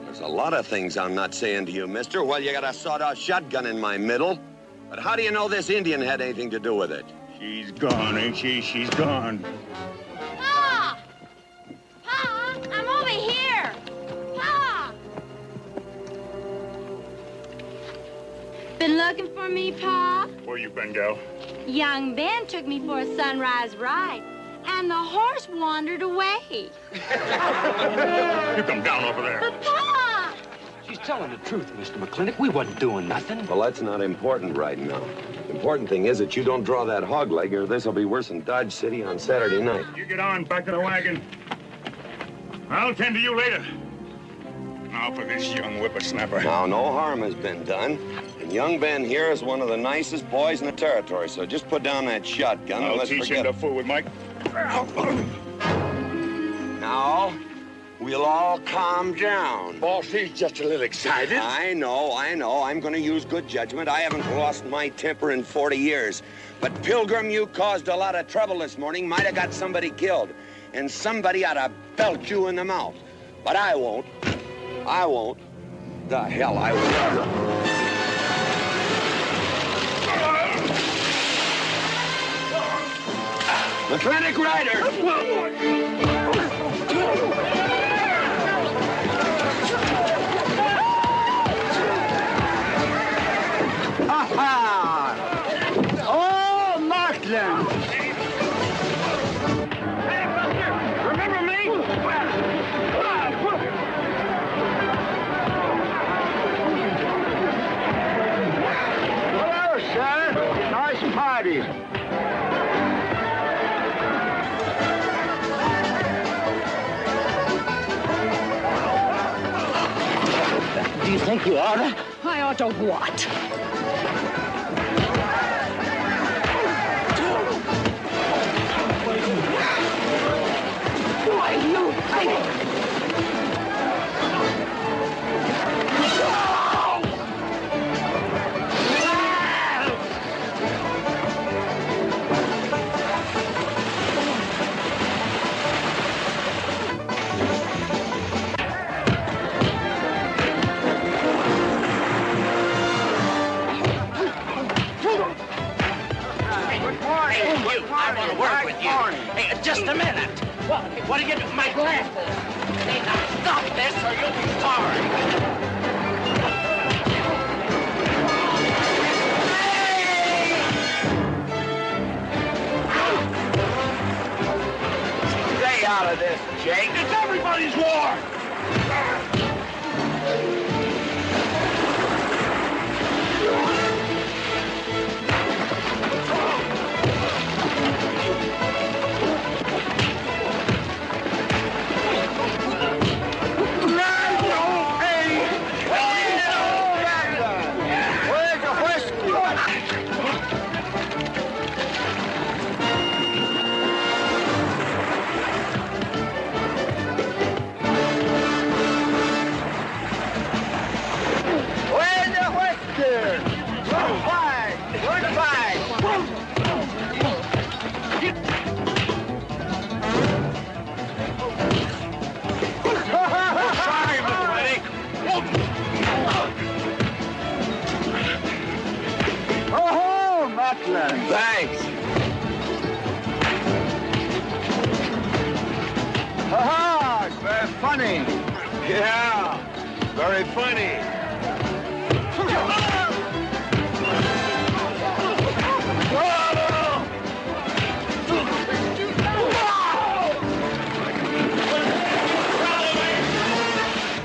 There's a lot of things I'm not saying to you, mister. Well, you got a sawed-off shotgun in my middle. But how do you know this Indian had anything to do with it? She's gone, ain't she? She's gone. Pa! Pa! I'm over here! Pa! Been looking for me, Pa? Where you been, gal? Young Ben took me for a sunrise ride, and the horse wandered away. You come down over there. But, Pa! She's telling the truth, Mr. McLintock. We wasn't doing nothing. Well, that's not important right now. The important thing is that you don't draw that hog leg, or this'll be worse than Dodge City on Saturday night. You get on, back to the wagon. I'll tend to you later. Now for this young whippersnapper. Now, no harm has been done. And young Ben here is one of the nicest boys in the territory, so just put down that shotgun and I'll let's teach forget him to fool with Mike. Now, we'll all calm down. Boss, he's just a little excited. I know. I'm going to use good judgment. I haven't lost my temper in 40 years. But, Pilgrim, you caused a lot of trouble this morning. Might have got somebody killed. And somebody ought to belt you in the mouth. But I won't. I won't. The hell I will. McLintock Rider! Aha! Oh, Markland! Remember me? Hello, sir. Nice party. Do you think you ought to? I ought to what? Why, you think? I want to work with you. Hey, just a minute. What are you doing? My glasses. Hey, now stop this or you'll be sorry. Stay out of this, Jake. It's everybody's war. Thanks. Ha-ha! Very funny. Yeah, very funny.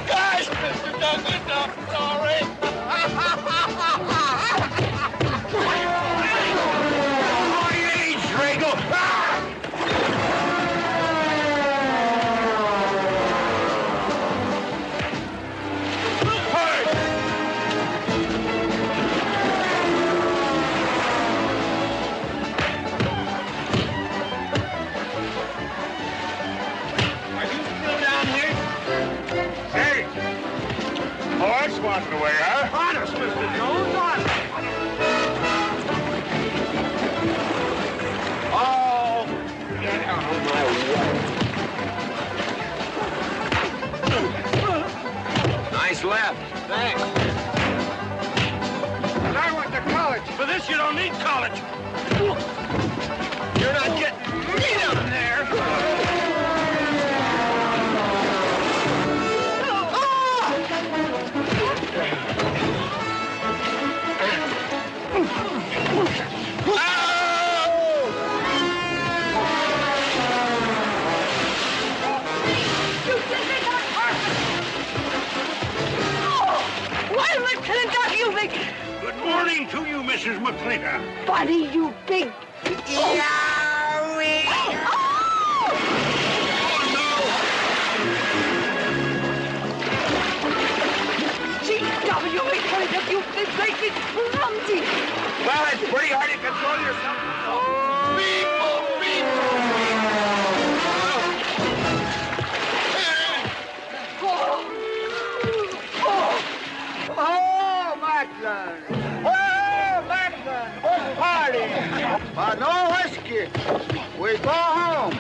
Guys, Mr. Douglas, I'm sorry. out of the way, huh? Honest, Mr. Jones, honest. Oh, get out of my way. Nice left. Thanks. And I went to college. For this, you don't need college. You're not getting me down there. Why, McLintock, you big... Good morning to you, Mrs. McLintock. Buddy, you big... Yowie! G.W. McLintock, you big, great big clumsy. Well, it's pretty hard to control yourself. Oh, McLaglen! Oh, McLaglen! What's the party? But no whiskey. We go home.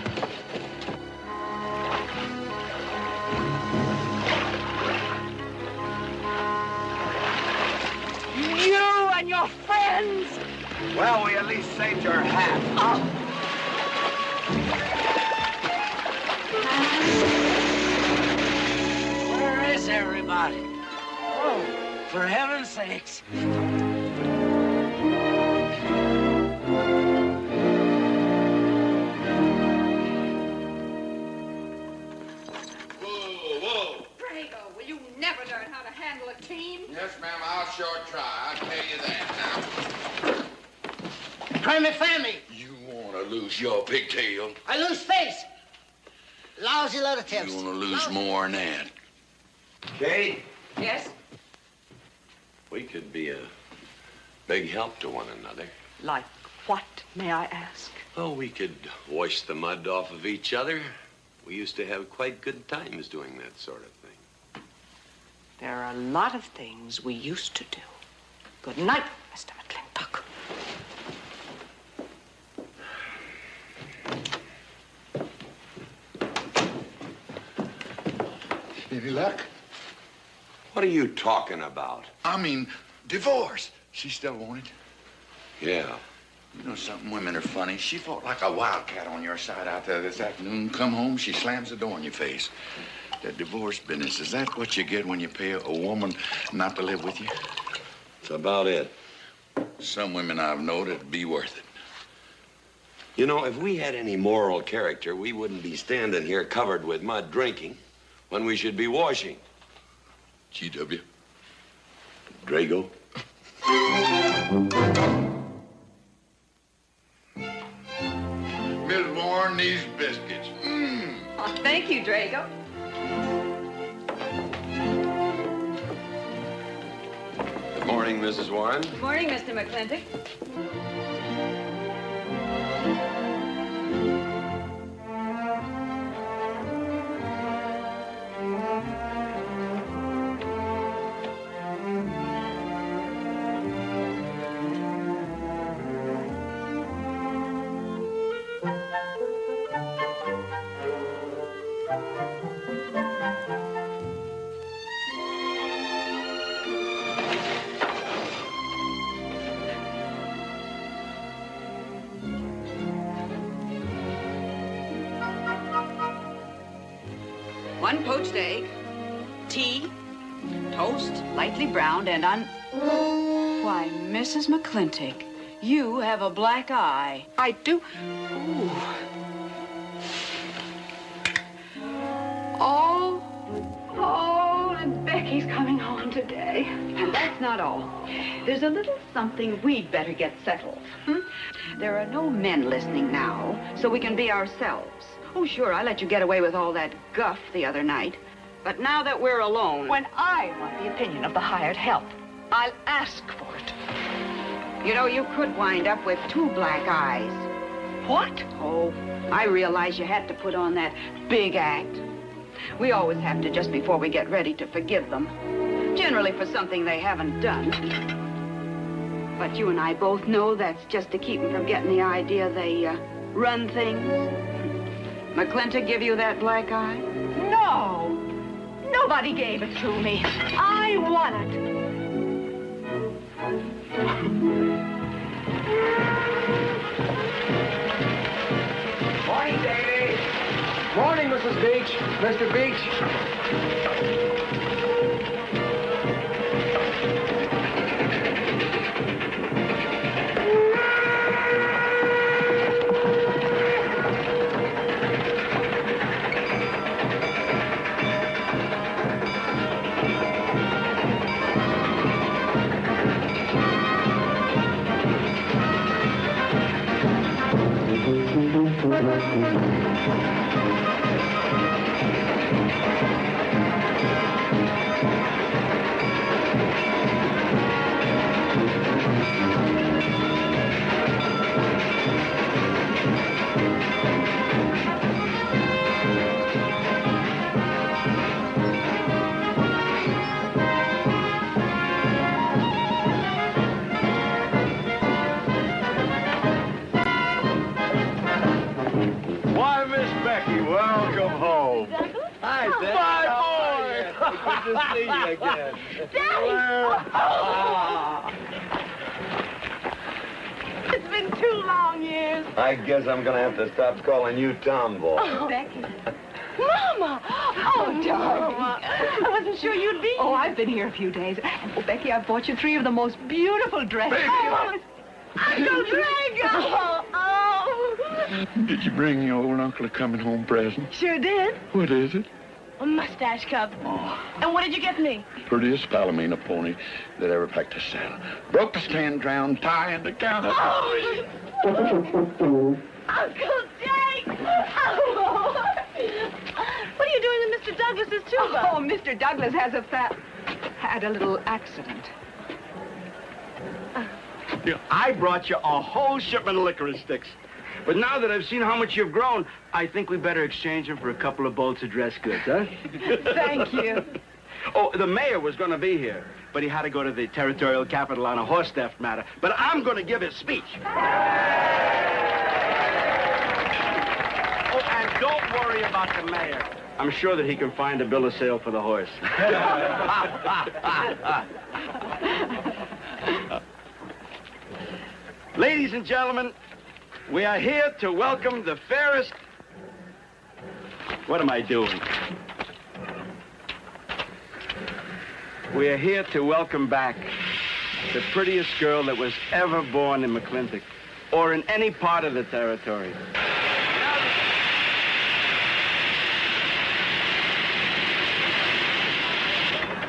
You and your friends. Well, we at least saved your hat. Where is everybody? Oh, for heaven's sakes. Whoa. Drago, will you never learn how to handle a team? Yes, ma'am, I'll sure try. I'll tell you that now. Try me family. You want to lose your pigtail? I lose face. Lousy lot of tips. You want to lose more than that? Kate, Yes? we could be a big help to one another. Like what, may I ask? Oh, we could wash the mud off of each other. We used to have quite good times doing that sort of thing. There are a lot of things we used to do. Good night, Mr. McLintock. Any luck? What are you talking about? I mean, divorce. She still wanted? Yeah. You know something? Women are funny. She fought like a wildcat on your side out there this afternoon. Come home, she slams the door in your face. That divorce business, is that what you get when you pay a woman not to live with you? That's about it. Some women I've known it'd be worth it. You know, if we had any moral character, we wouldn't be standing here covered with mud drinking when we should be washing. G.W. Drago. Miss Warren, these biscuits. Oh, thank you, Drago. Good morning, Mrs. Warren. Good morning, Mr. McLintock. One poached egg, tea, toast, lightly browned, and Why, Mrs. McLintock, you have a black eye. I do. Ooh. Oh, and Becky's coming home today. And that's not all. There's a little something we'd better get settled. There are no men listening now, so we can be ourselves. Oh, sure, I let you get away with all that guff the other night. But now that we're alone, when I want the opinion of the hired help, I'll ask for it. You know, you could wind up with 2 black eyes. What? Oh, I realize you had to put on that big act. We always have to just before we get ready to forgive them. Generally for something they haven't done. But you and I both know that's just to keep them from getting the idea they run things. McLintock give you that black eye? No! Nobody gave it to me. I won it. Morning, Davy. Morning, Mrs. Beach. Mr. Beach. Why, Miss Becky, welcome home. Hi, Dad. My boy! Good to see you again. It's been 2 long years. I guess I'm gonna have to stop calling you Tomboy. Oh, Becky. Mama! Oh, darling. I wasn't sure you'd be here. Oh, I've been here a few days. Oh, Becky, I've bought you 3 of the most beautiful dresses. Uncle Drago! Did you bring your old uncle a coming home present? Sure did. What is it? A mustache cup. And what did you get me? Prettiest Palomino pony that ever packed a saddle. Broke the stand, drowned, tie, and the counter. Oh. Uncle Jake! Oh. What are you doing in Mr. Douglas's tuba? Oh, Mr. Douglas had a little accident. I brought you a whole shipment of licorice sticks. But now that I've seen how much you've grown, I think we better exchange them for a couple of bolts of dress goods, huh? Thank you. Oh, the mayor was going to be here, but he had to go to the territorial capital on a horse theft matter. But I'm going to give his speech. Oh, and don't worry about the mayor. I'm sure that he can find a bill of sale for the horse. Ladies and gentlemen, we are here to welcome the fairest... What am I doing? We are here to welcome back the prettiest girl that was ever born in McLintock, or in any part of the territory.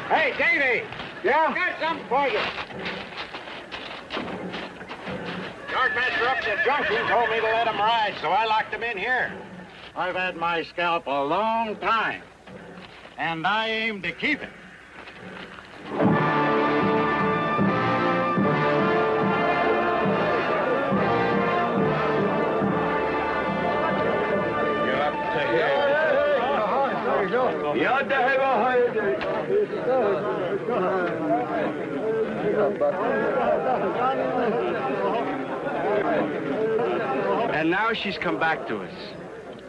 Hey, Davy! Yeah? Got something for you. Yardmaster up at the junction told me to let him ride, so I locked him in here. I've had my scalp a long time, and I aim to keep it. And now she's come back to us.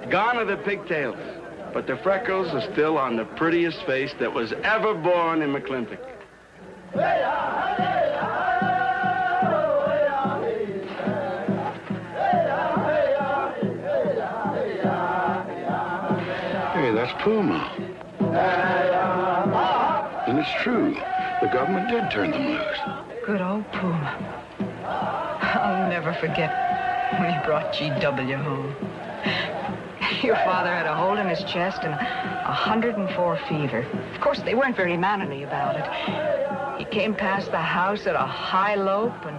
Gone are the pigtails, but the freckles are still on the prettiest face that was ever born in McLintock. Hey, that's Puma. And it's true. The government did turn them loose. Good old Puma. I'll never forget when he brought G.W. home. Your father had a hole in his chest and 104 fever. Of course, they weren't very mannerly about it. He came past the house at a high lope and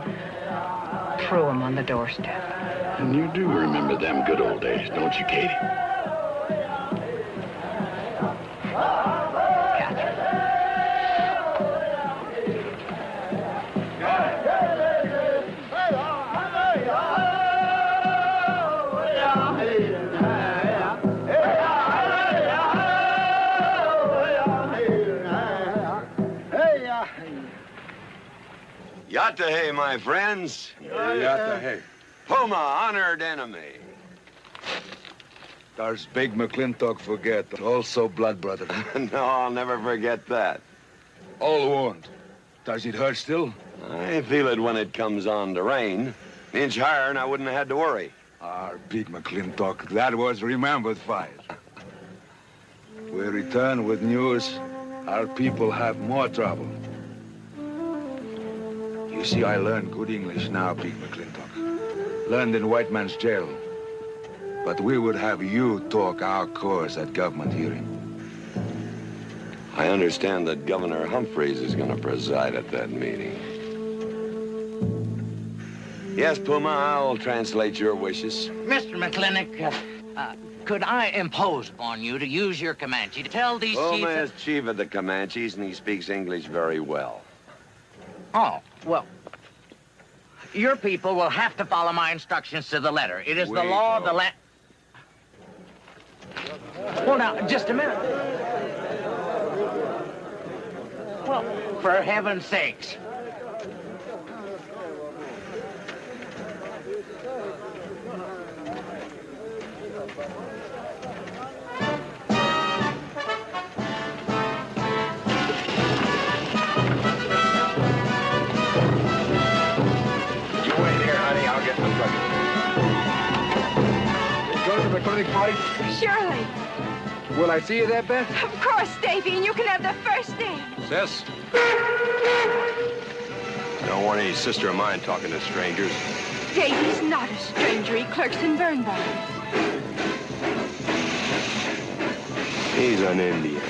threw him on the doorstep. And you do remember them good old days, don't you, Katie? Yatahe, my friends. Yatahe. Puma, honored enemy. Does big McLintock forget, also blood brother? No, I'll never forget that. All wound. Does it hurt still? I feel it when it comes on to rain. An inch higher and I wouldn't have had to worry. Our big McLintock, that was remembered fight. We return with news. Our people have more trouble. You see, I learn good English now, big McLintock. Learned in white man's jail. But we would have you talk our cause at government hearing. I understand that Governor Humphreys is going to preside at that meeting. Yes, Puma, I'll translate your wishes. Mr. McLintock, could I impose upon you to use your Comanche to tell these Puma chiefs... is chief of the Comanches, and he speaks English very well. Oh, well, your people will have to follow my instructions to the letter. It is the law of the land... Well, now, just a minute. Well, for heaven's sakes. McLintock party? Surely. Will I see you there, Beth? Of course, Davy, and you can have the first name. Sis? Don't want any sister of mine talking to strangers. Davy's not a stranger. He clerks in Birnbaum. He's an Indian.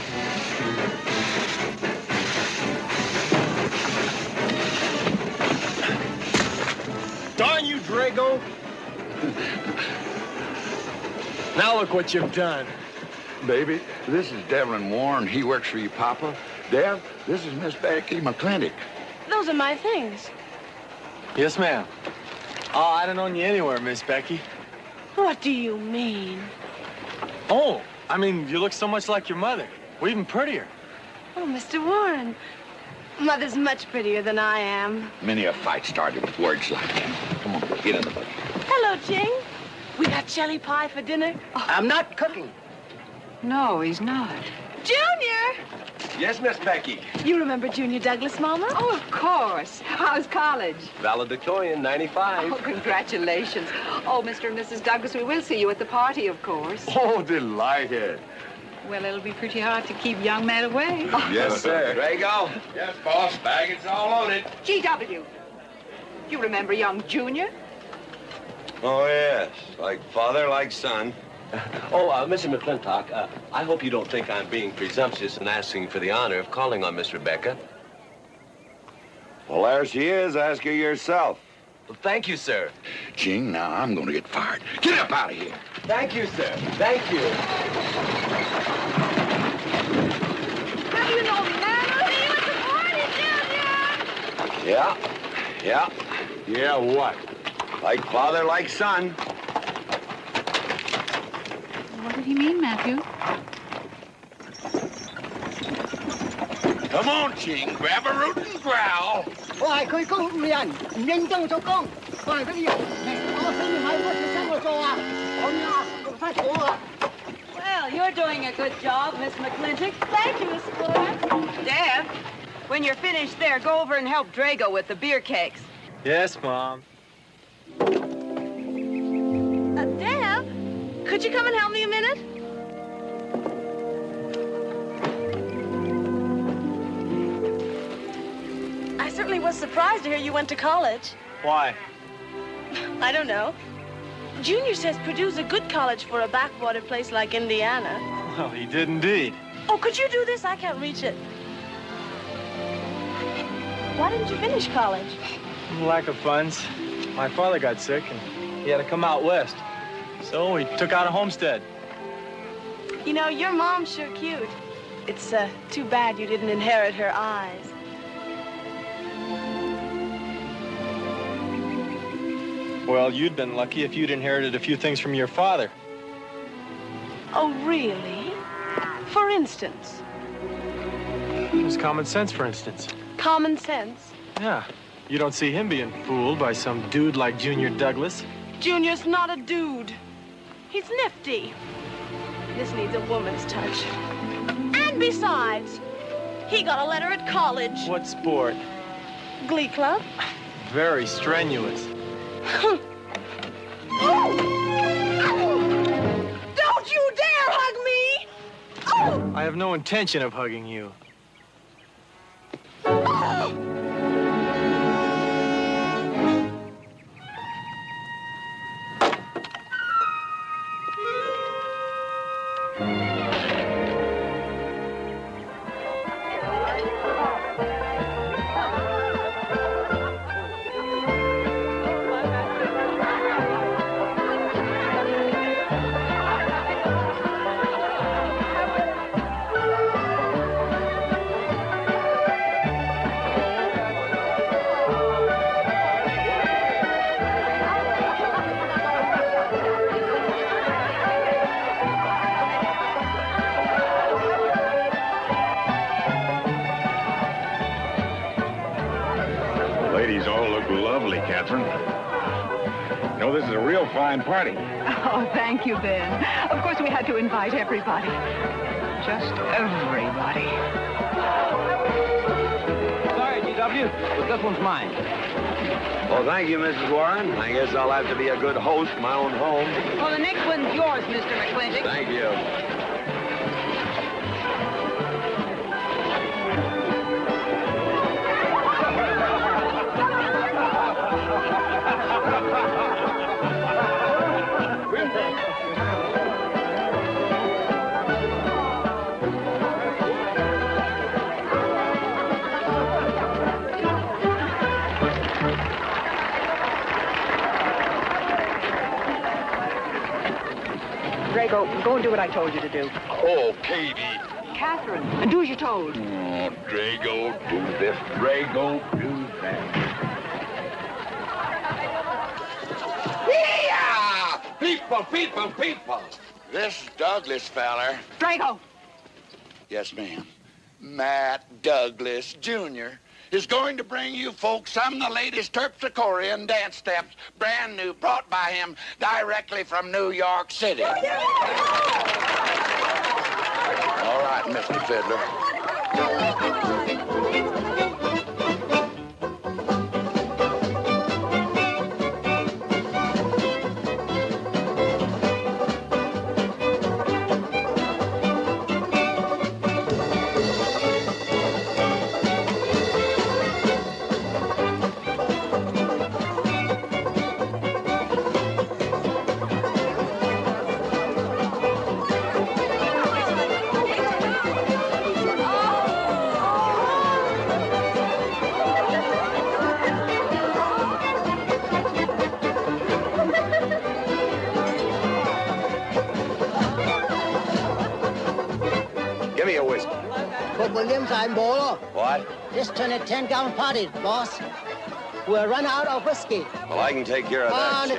Darn you, Drago! Now look what you've done. Baby, this is Devlin Warren. He works for you, Papa. Dev, this is Miss Becky McLintock. Those are my things. Yes, ma'am. Oh, I don't own you anywhere, Miss Becky. What do you mean? Oh, I mean, you look so much like your mother. Well, even prettier. Oh, Mr. Warren. Mother's much prettier than I am. Many a fight started with words like that. Come on, get in the buggy. Hello, Ching. We got jelly pie for dinner. Oh. I'm not cooking. No, he's not. Junior! Yes, Miss Becky. You remember Junior Douglas, Mama? Oh, of course. How's college? Valedictorian, 95. Oh, congratulations. Oh, Mr. and Mrs. Douglas, we will see you at the party, of course. Oh, delighted. Well, it'll be pretty hard to keep young men away. Yes, sir. Drago? Yes, boss. Baggage all loaded. G.W. You remember young Junior? Oh, yes. Like father, like son. Mr. McLintock, I hope you don't think I'm being presumptuous in asking for the honor of calling on Miss Rebecca. Well, there she is. Ask her yourself. Well, thank you, sir. Ching, now I'm going to get fired. Get up out of here. Thank you, sir. Thank you. Have you no manners? See you at the party, Junior! Yeah. Yeah, what? Like father, like son. What did he mean, Matthew? Come on, Ching. Grab a root and growl. Well, you're doing a good job, Miss McLintock. Thank you, Miss Flora. Deb, when you're finished there, go over and help Drago with the beer cakes. Yes, Mom. Deb, could you come and help me a minute? I certainly was surprised to hear you went to college. Why? I don't know. Junior says Purdue's a good college for a backwater place like Indiana. Well, he did indeed. Oh, could you do this? I can't reach it. Why didn't you finish college? Lack of funds. My father got sick, and he had to come out west. So he took out a homestead. You know, your mom's sure cute. It's too bad you didn't inherit her eyes. Well, you'd been lucky if you'd inherited a few things from your father. Oh, really? For instance? It was common sense, for instance. Common sense? Yeah. You don't see him being fooled by some dude like Junior Douglas. Junior's not a dude. He's nifty. This needs a woman's touch. And besides, he got a letter at college. What sport? Glee club. Very strenuous. Don't you dare hug me! Oh! I have no intention of hugging you. Ladies all look lovely, Catherine. You know, this is a real fine party. Oh, thank you, Ben. Of course, we had to invite everybody. Just everybody. Sorry, GW, but this one's mine. Well, thank you, Mrs. Warren. I guess I'll have to be a good host in my own home. Well, the next one's yours, Mr. McLintock. Thank you. Drago, go and do what I told you to do. Oh, Katie. Catherine, do as you're told. Oh, Drago, do this. Drago, do that. Yeah! People! This Douglas feller. Drago! Yes, ma'am. Matt Douglas, Jr. is going to bring you folks some of the latest Terpsichorean dance steps, brand new, brought by him directly from New York City. All right, Mr. Fiddler. Give me a whiskey. Put Williams on board. What? Just turn a 10-gallon party, boss. We'll run out of whiskey. Well, I can take care of that, Shake.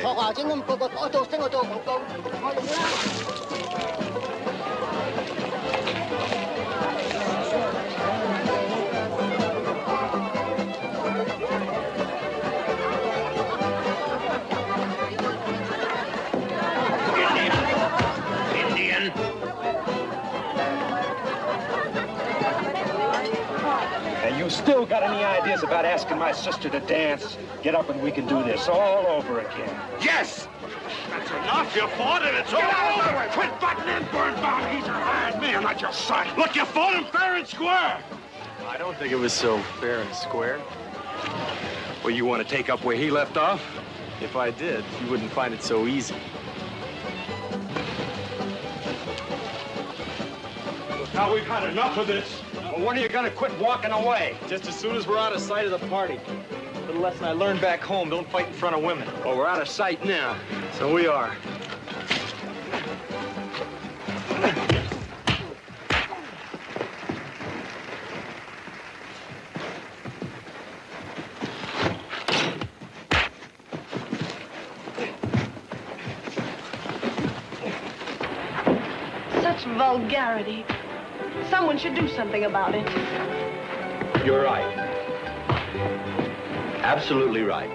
Indian. And you still got any ideas about asking my sister to dance? Get up and we can do this all over again. Yes! That's enough. You fought it. It's all over. Quit butting in, Birnbaum. He's a hired man, not your son. Look, you fought him fair and square. I don't think it was so fair and square. Well, you want to take up where he left off? If I did, you wouldn't find it so easy. Now we've had enough of this. Well, when are you gonna quit walking away? Just as soon as we're out of sight of the party. A little lesson I learned back home, don't fight in front of women. Well, we're out of sight now. So we are. Such vulgarity. Someone should do something about it. You're right. Absolutely right.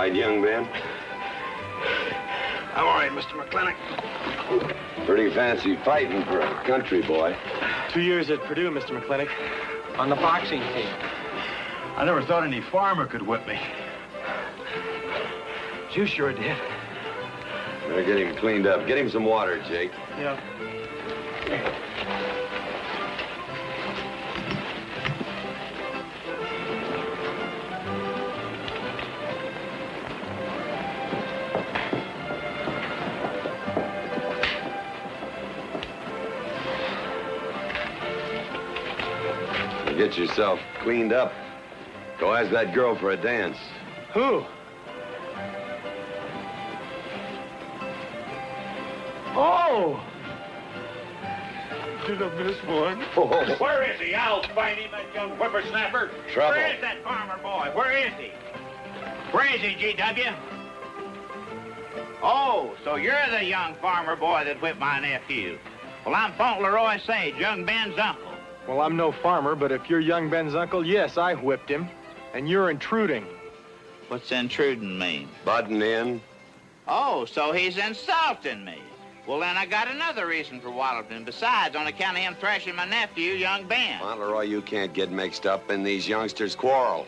Young man? I'm all right, Mr. McLintock. Pretty fancy fighting for a country boy. 2 years at Purdue, Mr. McLintock, on the boxing team. I never thought any farmer could whip me. You sure did. Better get him cleaned up. Get him some water, Jake. Yeah. Get yourself cleaned up. Go ask that girl for a dance. Who? Oh! Did I miss one? Oh. Where is he? I'll find him, that young whippersnapper. Trouble. Where is that farmer boy? Where is he? Where is he, G.W.? Oh, so you're the young farmer boy that whipped my nephew. Well, I'm Fauntleroy Sage, young Ben's uncle. Well, I'm no farmer, but if you're young Ben's uncle, yes, I whipped him. And you're intruding. What's intruding mean? Butting in. Oh, so he's insulting me. Well, then I got another reason for walloping. Besides, on account of him thrashing my nephew, young Ben. Fauntleroy, you can't get mixed up in these youngsters' quarrel.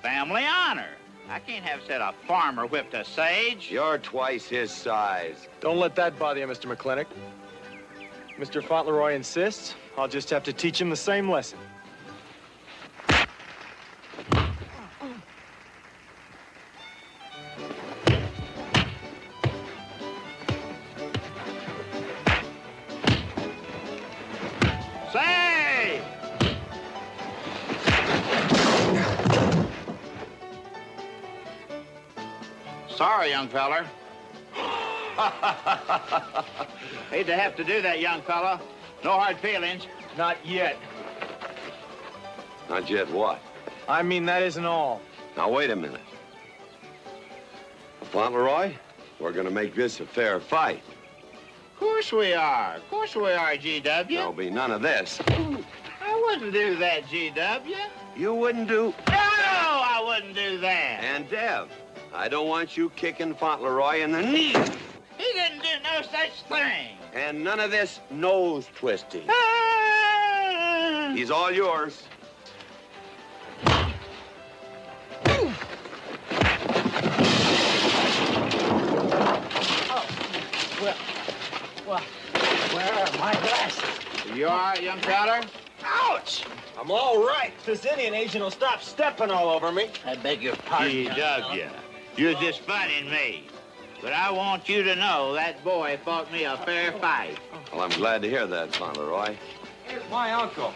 Family honor. I can't have said a farmer whipped a sage. You're twice his size. Don't let that bother you, Mr. McLintock. Mr. Fauntleroy insists. I'll just have to teach him the same lesson. Say! Sorry, young feller. Hate to have to do that, young fella. No hard feelings. Not yet. Not yet what? I mean, that isn't all. Now, wait a minute. Fauntleroy, we're gonna make this a fair fight. Of course we are. Of course we are, G.W. There'll be none of this. I wouldn't do that, G.W. You wouldn't do... No, I wouldn't do that. And Dev, I don't want you kicking Fauntleroy in the knee. He didn't do no such thing. And none of this nose twisting. He's all yours. Well, where are my glasses? You all right, young feller? Ouch! I'm all right. This Indian agent will stop stepping all over me. I beg your pardon. G.W. You're just funning me. But I want you to know that boy fought me a fair fight. Well, I'm glad to hear that, Fauntleroy. Here's my uncle.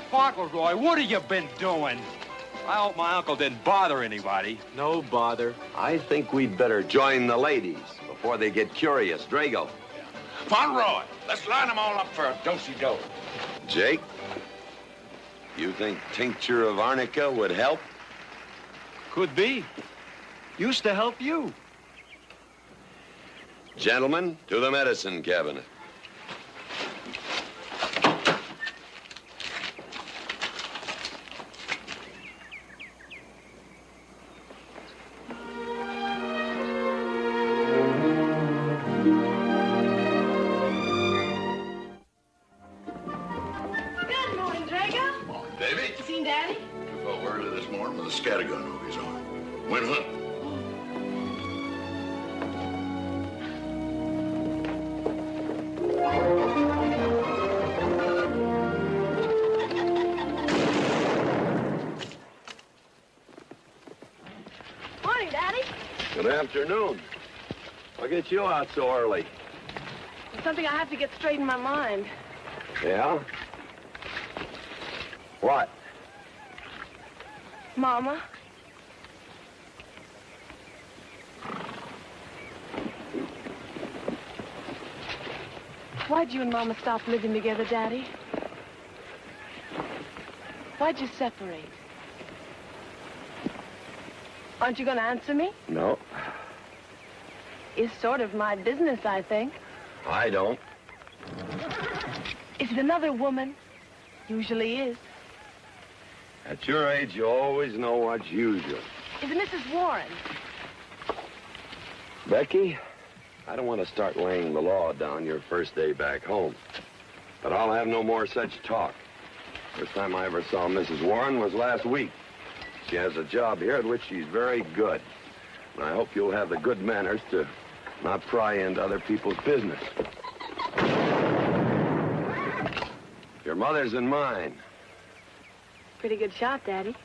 Fauntleroy, what have you been doing? I hope my uncle didn't bother anybody. No bother. I think we'd better join the ladies before they get curious. Drago. Fauntleroy, let's line them all up for a do-si-do. Jake, you think tincture of arnica would help? Could be. Used to help you. Gentlemen, to the medicine cabinet. Good morning, Drago. Morning, Davy. You seen Daddy? Took over early this morning with a scattergun over his arm. Went hunting. Morning, Daddy. Good afternoon. What gets you out so early? There's something I have to get straight in my mind. Yeah? What? Mama? Why'd you and Mama stop living together, Daddy? Why'd you separate? Aren't you going to answer me? No, It's sort of my business, I think. I don't. Is it another woman? Usually is. At your age, you always know what's usual. Is it Mrs. Warren? Becky, I don't want to start laying the law down your first day back home. But I'll have no more such talk. First time I ever saw Mrs. Warren was last week. She has a job here at which she's very good. And I hope you'll have the good manners to not pry into other people's business. Your mother's and mine. Pretty good shot, Daddy.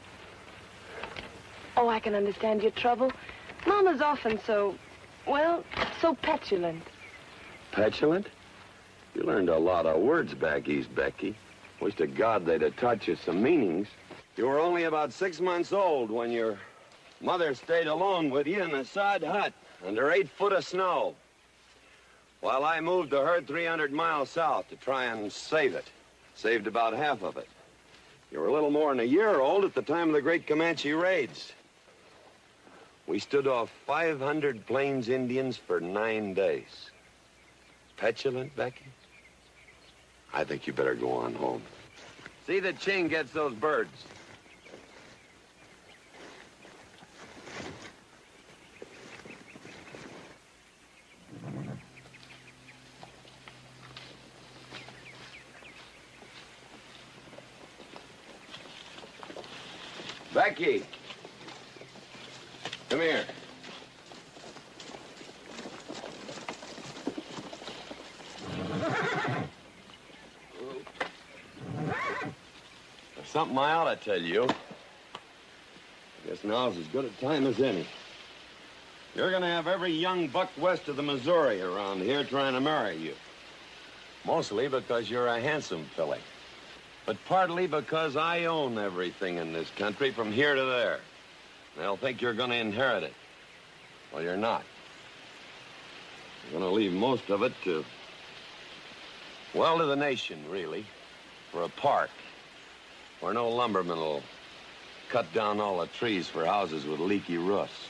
Oh, I can understand your trouble. Mama's often so, well, so petulant. Petulant? You learned a lot of words back east, Becky. Wish to God they'd have taught you some meanings. You were only about 6 months old when your mother stayed alone with you in a sod hut under 8 foot of snow, while I moved the herd 300 miles south to try and save it. Saved about half of it. You were a little more than a year old at the time of the great Comanche raids. We stood off 500 Plains Indians for 9 days. Petulant, Becky? I think you better go on home. See that Ching gets those birds. Becky, come here. There's something I ought to tell you. I guess now's as good a time as any. You're gonna have every young buck west of the Missouri around here trying to marry you. Mostly because you're a handsome filly. But partly because I own everything in this country from here to there. They'll think you're gonna inherit it. Well, you're not. You're gonna leave most of it to, well, to the nation, really. For a park where no lumberman will cut down all the trees for houses with leaky roofs.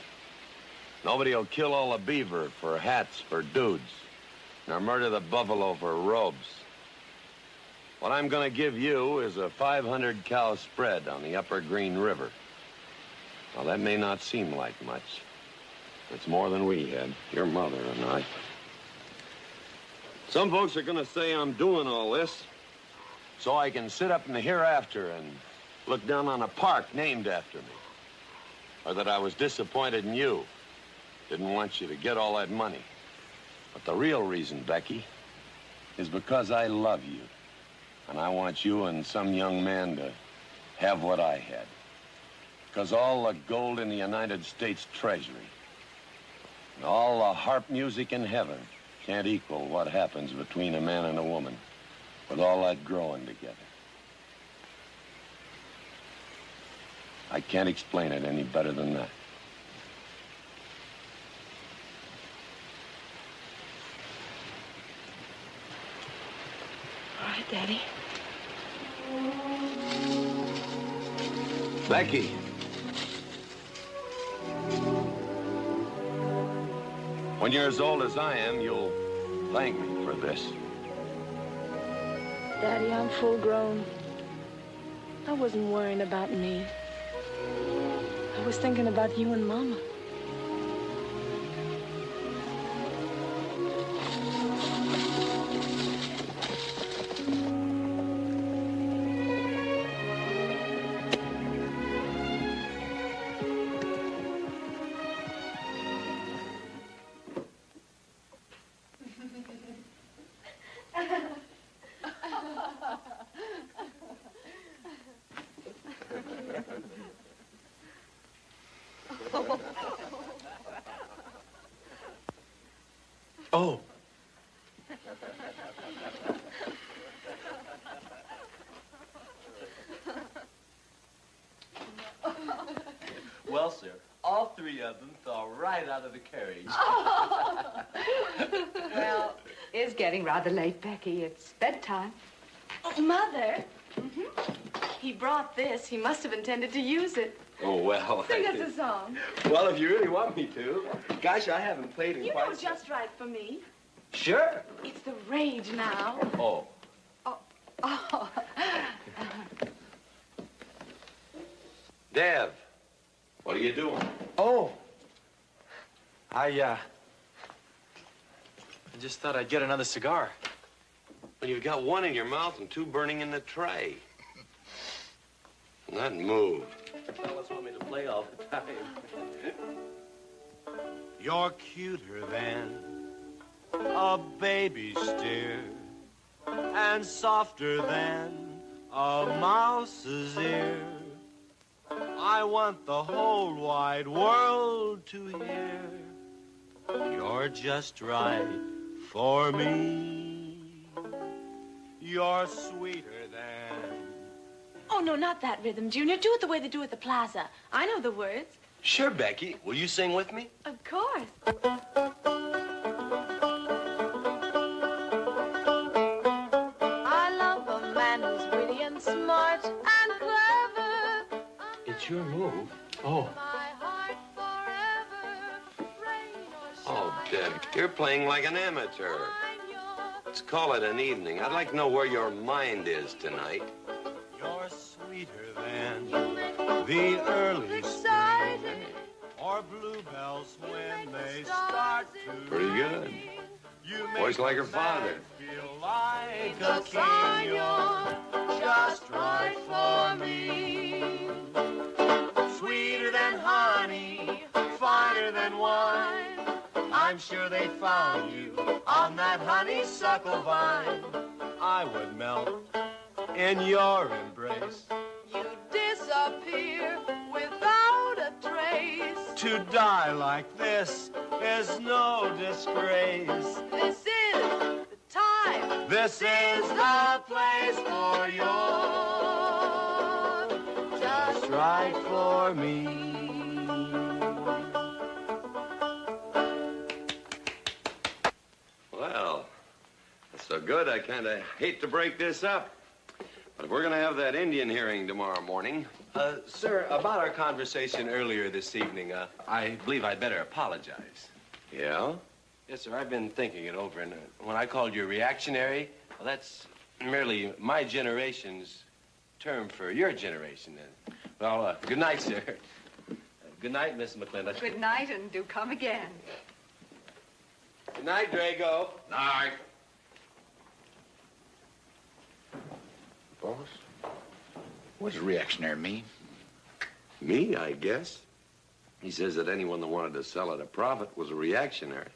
Nobody will kill all the beaver for hats for dudes, nor murder the buffalo for robes. What I'm gonna give you is a 500-cow spread on the upper Green River. Now, that may not seem like much. It's more than we had, your mother and I. Some folks are gonna say I'm doing all this so I can sit up in the hereafter and look down on a park named after me. Or that I was disappointed in you. Didn't want you to get all that money. But the real reason, Becky, is because I love you. And I want you and some young man to have what I had. Because all the gold in the United States Treasury and all the harp music in heaven can't equal what happens between a man and a woman with all that growing together. I can't explain it any better than that. All right, Daddy. Becky. When you're as old as I am, you'll thank me for this. Daddy, I'm full grown. I wasn't worrying about me. I was thinking about you and Mama. Oh. Well, sir, all three of them fell right out of the carriage. Well, it's getting rather late, Becky. It's bedtime. Oh, Mother. He brought this. He must have intended to use it. Oh, well. Sing us a song. Well, if you really want me to. Gosh, I haven't played in You quite know just right for me. Sure. It's the rage now. Oh. Oh. Dev, what are you doing? Oh. I just thought I'd get another cigar. Well, you've got one in your mouth and two burning in the tray. Not move. Fellas want me to play all the time. You're cuter than a baby steer and softer than a mouse's ear. I want the whole wide world to hear. You're just right for me. You're sweeter than... Oh, no, not that rhythm, Junior. Do it the way they do at the plaza. I know the words. Sure, Becky. Will you sing with me? Of course. I love a man who's witty and smart and clever. It's your move. Oh. Oh, Deb, you're playing like an amateur. Let's call it an evening. I'd like to know where your mind is tonight. You're sweeter than the early spring or bluebells when they start to Pretty good. Voice like her father. feel like a king. You're just right for me. Sweeter than honey, finer than wine. I'm sure they found you on that honeysuckle vine. I would melt in your embrace. You disappear without a trace. To die like this is no disgrace. This is the time. This is the place for you. Just right for me. Well, that's so good, I kind of hate to break this up. But we're going to have that Indian hearing tomorrow morning. Sir, about our conversation earlier this evening, I believe I'd better apologize. Yeah? Yes, sir, I've been thinking it over, and when I called you reactionary, well, that's merely my generation's term for your generation. Well, good night, sir. Good night, Miss McLintock. Good night, and do come again. Good night, Drago. Night. Boss? What does reactionary mean? Me, I guess. He says that anyone that wanted to sell at a profit was a reactionary.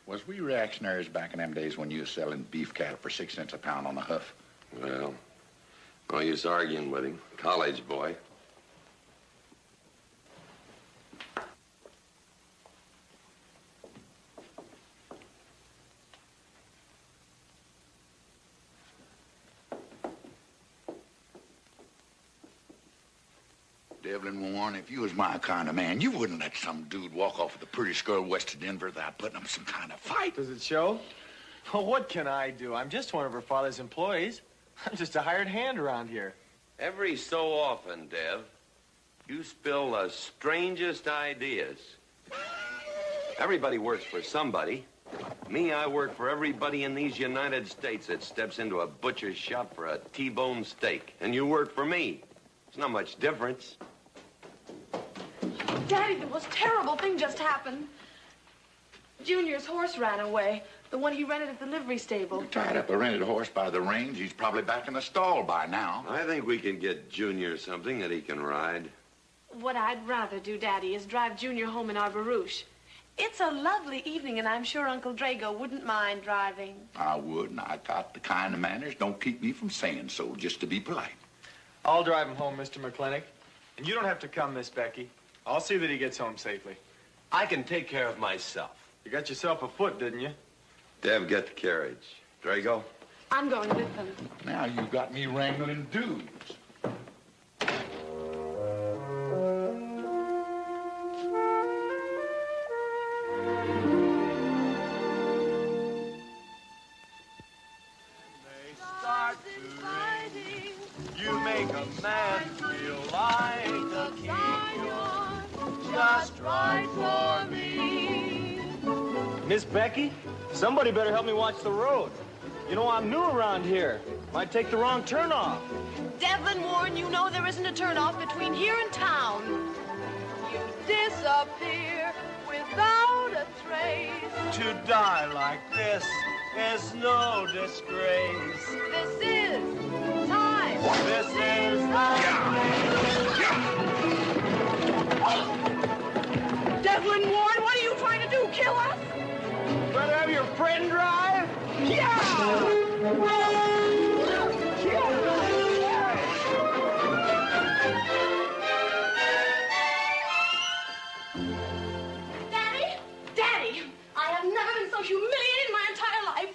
Was we reactionaries back in them days when you was selling beef cattle for 6 cents a pound on the hoof? Well, no use arguing with him. College boy. Devlin Warren, if you was my kind of man, you wouldn't let some dude walk off with the prettiest girl west of Denver without putting up some kind of fight. Does it show? Well, what can I do? I'm just one of her father's employees. I'm just a hired hand around here. Every so often, Dev, you spill the strangest ideas. Everybody works for somebody. Me, I work for everybody in these United States that steps into a butcher's shop for a T-bone steak. And you work for me. There's not much difference. Daddy, the most terrible thing just happened. Junior's horse ran away. The one he rented at the livery stable. Tied up a rented horse by the reins. He's probably back in the stall by now. I think we can get Junior something that he can ride. What I'd rather do, Daddy, is drive Junior home in our barouche. It's a lovely evening, and I'm sure Uncle Drago wouldn't mind driving. I would, and I got the kind of manners don't keep me from saying so, just to be polite. I'll drive him home, Mr. McLintock. And you don't have to come, Miss Becky. I'll see that he gets home safely. I can take care of myself. You got yourself a foot, didn't you? Dev, get the carriage. Drago? I'm going with them. Now you got me wrangling dudes. make a man feel like a king. You're just right for me. Miss Becky, somebody better help me watch the road. You know, I'm new around here. Might take the wrong turnoff. Devlin Warren, you know there isn't a turnoff between here and town. You disappear without a trace. To die like this is no disgrace. This is time. This is Devlin Warren, what are you trying to do? Kill us? Better have your friend drive? Daddy, I have never been so humiliated in my entire life.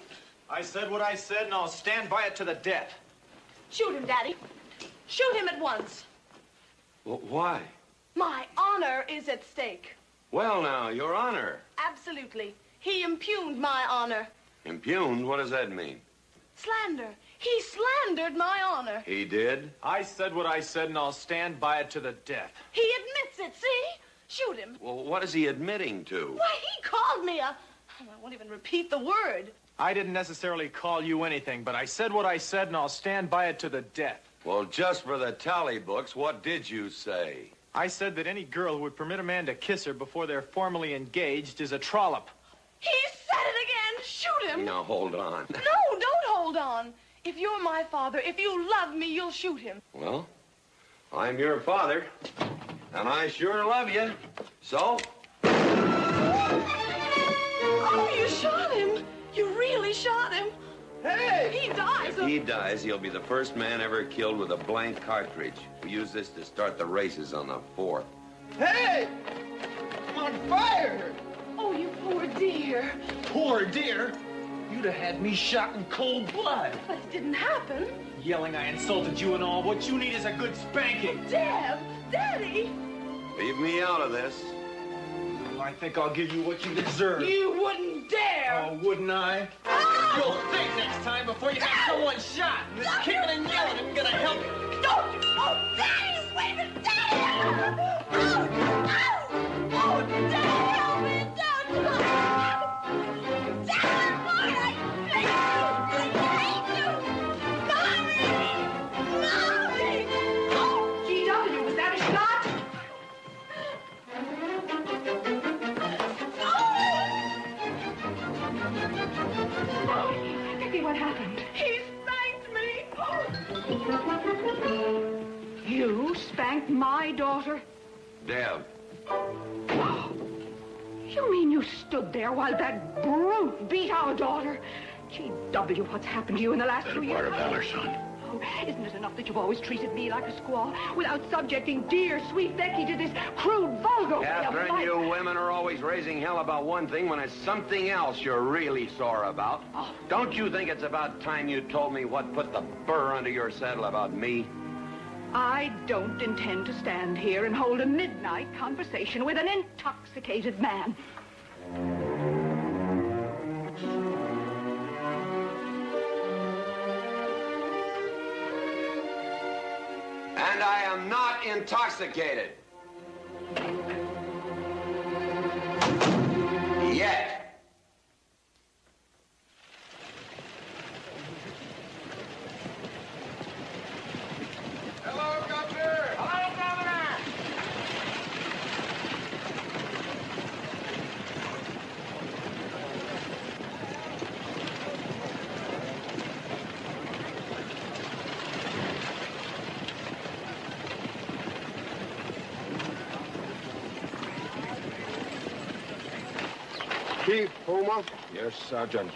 I said what I said, and I'll stand by it to the death. Shoot him, Daddy. Shoot him at once. Well, why? My honor is at stake. Well, now, Your Honor. Absolutely. He impugned my honor. Impugned? What does that mean? Slander. He slandered my honor. He did? I said what I said, and I'll stand by it to the death. He admits it, see? Shoot him. Well, what is he admitting to? Why, he called me a... I won't even repeat the word. I didn't necessarily call you anything, but I said what I said, and I'll stand by it to the death. Well, just for the tally books, what did you say? I said that any girl who would permit a man to kiss her before they're formally engaged is a trollop. He said it again. Shoot him. Now, hold on. No, don't hold on. If you're my father, if you love me, you'll shoot him. Well, I'm your father, and I sure love you. So? Oh, you shot him. You really shot him. Hey! He dies. If he dies, he'll be the first man ever killed with a blank cartridge. We use this to start the races on the 4th. Hey! I'm on fire! Oh, you poor dear. Poor dear? You'd have had me shot in cold blood. But it didn't happen. Yelling I insulted you and all. What you need is a good spanking. Deb! Daddy! Leave me out of this. Well, I think I'll give you what you deserve. You wouldn't dare! Oh, wouldn't I? You'll think next time before you have someone shot. And this kicking and yelling isn't gonna help you. Don't you! Oh, Daddy! Wait a minute! Daddy! Oh! Oh! Oh, Daddy! Help me! Don't! Daddy! Boy, I hate you! Mommy! Mommy! Oh! G.W., was that a shot? Vicky, what happened? He spanked me! You spanked my daughter? Deb. You mean you stood there while that brute beat our daughter? G.W., what's happened to you in the last 2 years? Part of valor, son. Oh, isn't it enough that you've always treated me like a squaw without subjecting dear, sweet Becky to this crude, vulgar way of Catherine, life? you women are always raising hell about one thing when it's something else you're really sore about. Oh. Don't you think it's about time you told me what put the burr under your saddle about me? I don't intend to stand here and hold a midnight conversation with an intoxicated man. And I am not intoxicated. Yet. Hello, Governor! Hello, Governor! Chief Puma? Yes, Sergeant.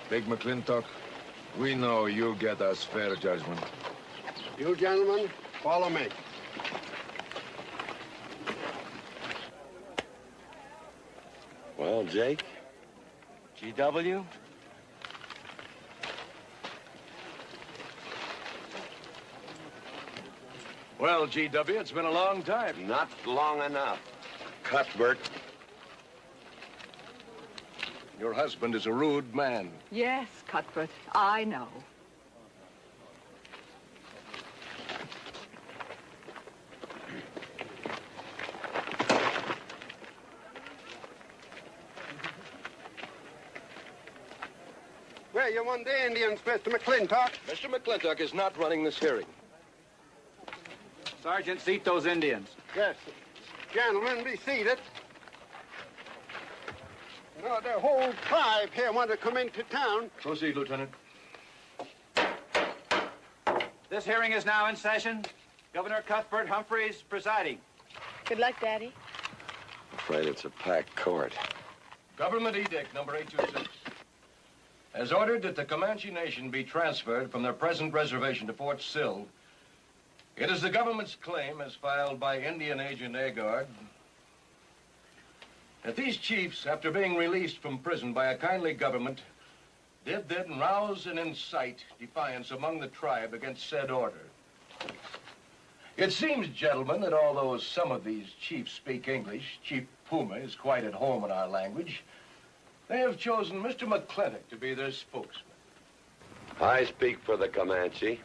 Big McLintock, we know you'll get us fair judgment. You gentlemen, follow me. Well, Jake? G.W.? Well, G.W., it's been a long time. Not long enough. Cuthbert. Your husband is a rude man. Yes, Cuthbert, I know. Where you want the Indians, Mr. McLintock? Mr. McLintock is not running this hearing. Sergeant, seat those Indians. Yes. Gentlemen, be seated. You know, the whole tribe here want to come into town. Proceed, Lieutenant. This hearing is now in session. Governor Cuthbert Humphreys presiding. Good luck, Daddy. I'm afraid it's a packed court. Government Edict number 826 has ordered that the Comanche Nation be transferred from their present reservation to Fort Sill. It is the government's claim, as filed by Indian Agent Agard, that these chiefs, after being released from prison by a kindly government, did then rouse and incite defiance among the tribe against said order. It seems, gentlemen, that although some of these chiefs speak English, Chief Puma is quite at home in our language, they have chosen Mr. McLintock to be their spokesman. I speak for the Comanche.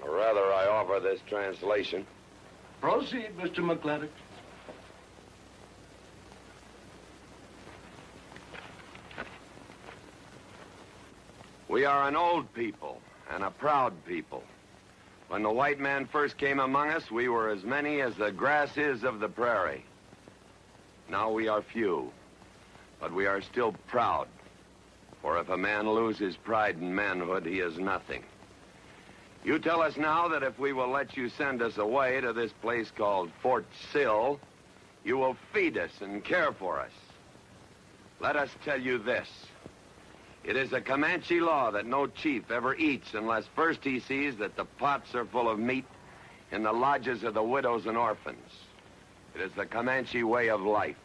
Or rather, I offer this translation. Proceed, Mr. McLintock. We are an old people and a proud people. When the white man first came among us, we were as many as the grass is of the prairie. Now we are few, but we are still proud. For if a man loses pride in manhood, he is nothing. You tell us now that if we will let you send us away to this place called Fort Sill, you will feed us and care for us. Let us tell you this. It is a Comanche law that no chief ever eats unless first he sees that the pots are full of meat in the lodges of the widows and orphans. It is the Comanche way of life.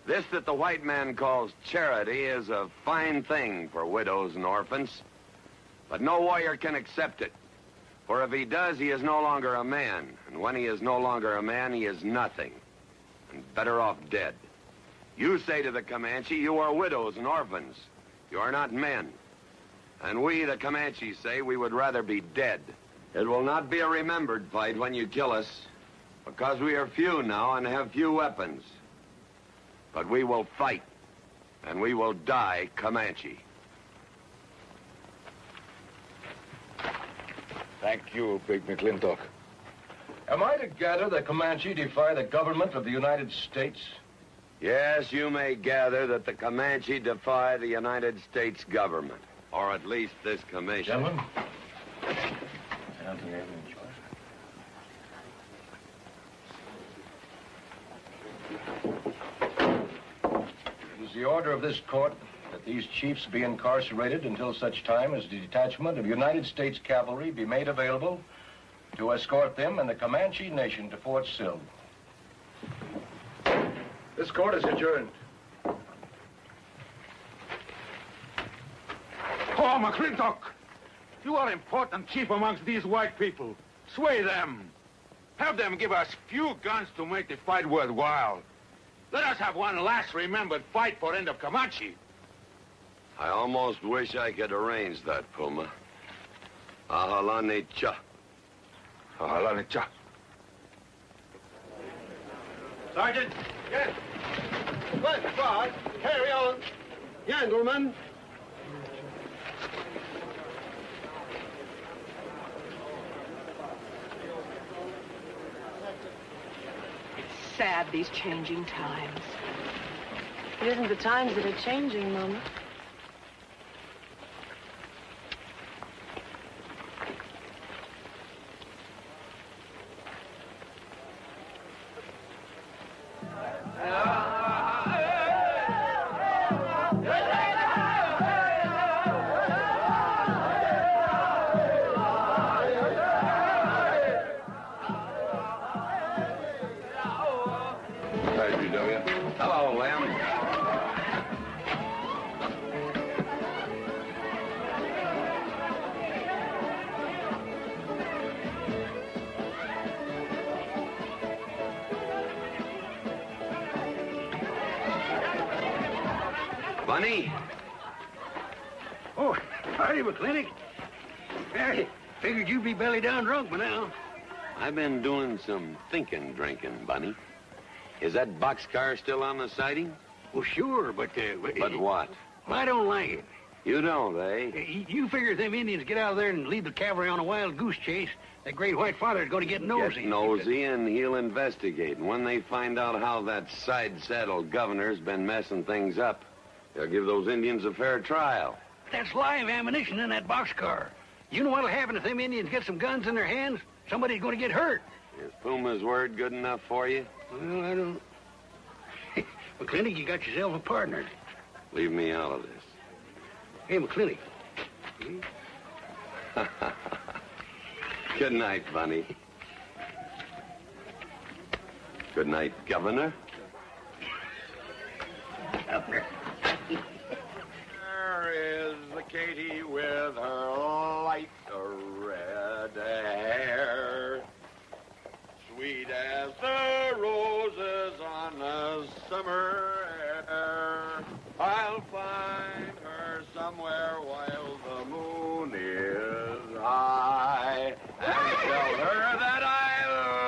This that the white man calls charity is a fine thing for widows and orphans, but no warrior can accept it. For if he does, he is no longer a man, and when he is no longer a man, he is nothing, and better off dead. You say to the Comanche, you are widows and orphans. You are not men. And we, the Comanche, say we would rather be dead. It will not be a remembered fight when you kill us, because we are few now and have few weapons. But we will fight, and we will die Comanche. Thank you, Big McLintock. Am I to gather that Comanche defy the government of the United States? Yes, you may gather that the Comanche defy the United States government, or at least this commission. Gentlemen, I don't think I have any choice. It is the order of this court that these chiefs be incarcerated until such time as the detachment of United States cavalry be made available to escort them and the Comanche Nation to Fort Sill. This court is adjourned. Oh, McLintock! You are important chief amongst these white people. Sway them. Have them give us few guns to make the fight worthwhile. Let us have one last remembered fight for end of Comanche. I almost wish I could arrange that, Puma. Ahalani cha. Ahalani cha. Sergeant. Yes. Good God. Carry on. Gentlemen. It's sad, these changing times. It isn't the times that are changing, Mama. Hello, Lem. Bunny? Oh, howdy, McLintock. Hey, figured you'd be belly down drunk by now. I've been doing some drinking, Bunny. Is that boxcar still on the siding? Well, sure, but... But what? I don't like it. You don't, eh? You figure if them Indians get out of there and lead the cavalry on a wild goose chase, that great white father's going to get nosy. Get nosy, and he'll investigate. And when they find out how that side-saddled governor's been messing things up, they'll give those Indians a fair trial. That's live ammunition in that boxcar. You know what'll happen if them Indians get some guns in their hands? Somebody's going to get hurt. Is Puma's word good enough for you? Well, I don't... McLintock, you got yourself a partner. Leave me out of this. Hey, McLintock. Good night, Bunny. Good night, Governor. Governor. There is the Katie with her light red hair, sweet as the roses on a summer air. I'll find her somewhere while the moon is high, and tell her that I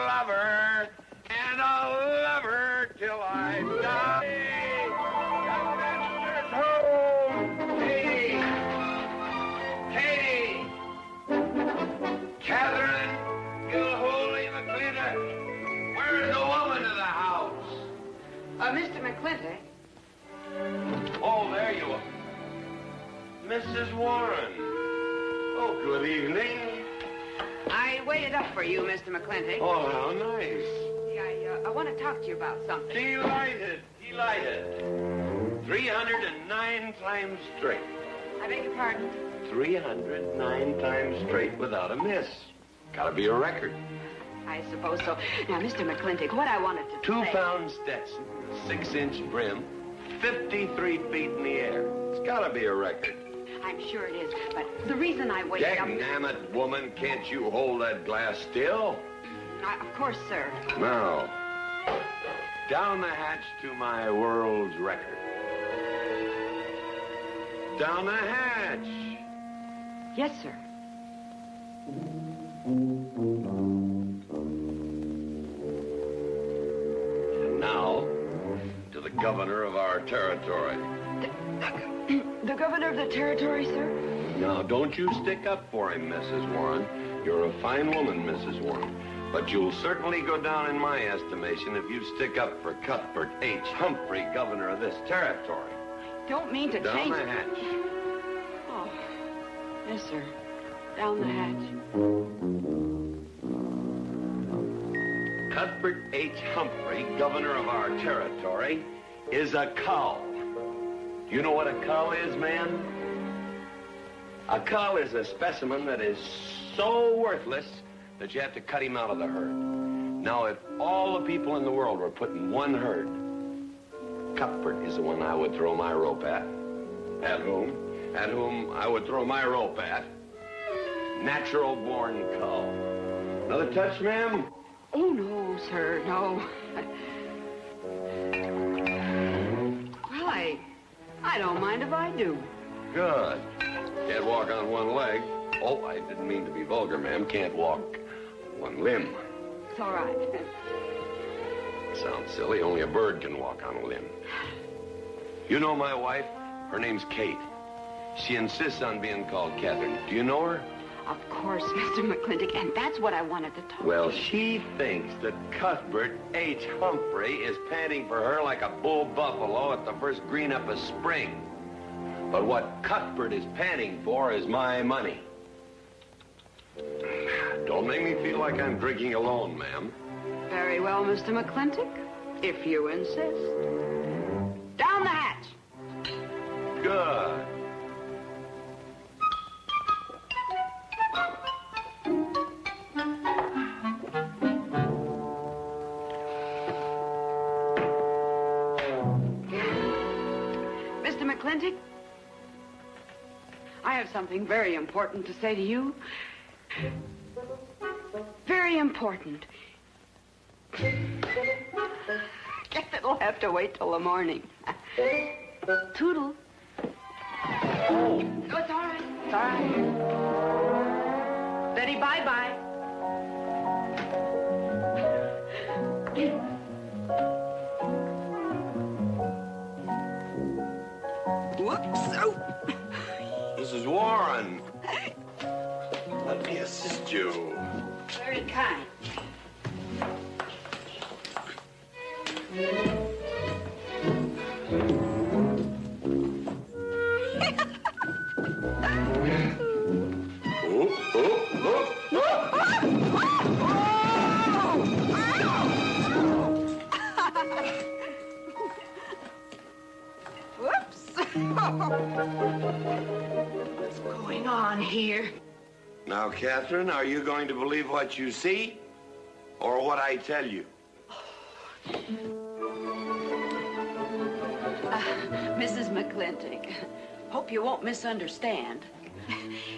love her, and I'll love her till I die. Catherine Gilholy McLintock, where is the woman of the house? Mr. McLintock. Oh, there you are. Mrs. Warren. Oh, good evening. I waited up for you, Mr. McLintock. Oh, how nice. I want to talk to you about something. Delighted, delighted. 309 times straight. I beg your pardon? 309 times straight without a miss. Gotta be a record. I suppose so. Now, Mr. McLintock, what I wanted to say... 2-pound Stetson, 6-inch brim, 53 feet in the air. It's gotta be a record. I'm sure it is, but the reason I waited up... Dagnammit, woman, can't you hold that glass still? Of course, sir. Now, down the hatch to my world's record. Down the hatch. Yes, sir. And now, to the governor of our territory. The governor of the territory, sir? Now, don't you stick up for him, Mrs. Warren. You're a fine woman, Mrs. Warren. But you'll certainly go down in my estimation if you stick up for Cuthbert H. Humphrey, governor of this territory. Don't mean to Down change... the hatch. Oh, yes, sir. Down the hatch. Cuthbert H. Humphrey, governor of our territory, is a cow. Do you know what a cow is, man? A cow is a specimen that is so worthless that you have to cut him out of the herd. Now, if all the people in the world were put in one herd, Cuthbert is the one I would throw my rope at. At whom I would throw my rope at. Natural-born cow. Another touch, ma'am? Oh, no, sir, no. Well, I don't mind if I do. Good. Can't walk on one leg. Oh, I didn't mean to be vulgar, ma'am. Can't walk one limb. It's all right. Sounds silly. Only a bird can walk on a limb. You know my wife? Her name's Kate. She insists on being called Catherine. Do you know her? Of course, Mr. McLintock, and that's what I wanted to talk Well, to you. she thinks that Cuthbert H. Humphrey is panting for her like a bull buffalo at the first green up of spring. But what Cuthbert is panting for is my money. Don't make me feel like I'm drinking alone, ma'am. Very well, Mr. McLintock, if you insist. Down the hatch. Good. Mr. McLintock, I have something very important to say to you. Very important. Guess it'll have to wait till the morning. Toodle. No, it's all right. It's all right. Betty, bye-bye. Whoops. Oh. stew. Very kind. Whoops. What's going on here? Now, Catherine, are you going to believe what you see or what I tell you? Mrs. McLintock, hope you won't misunderstand.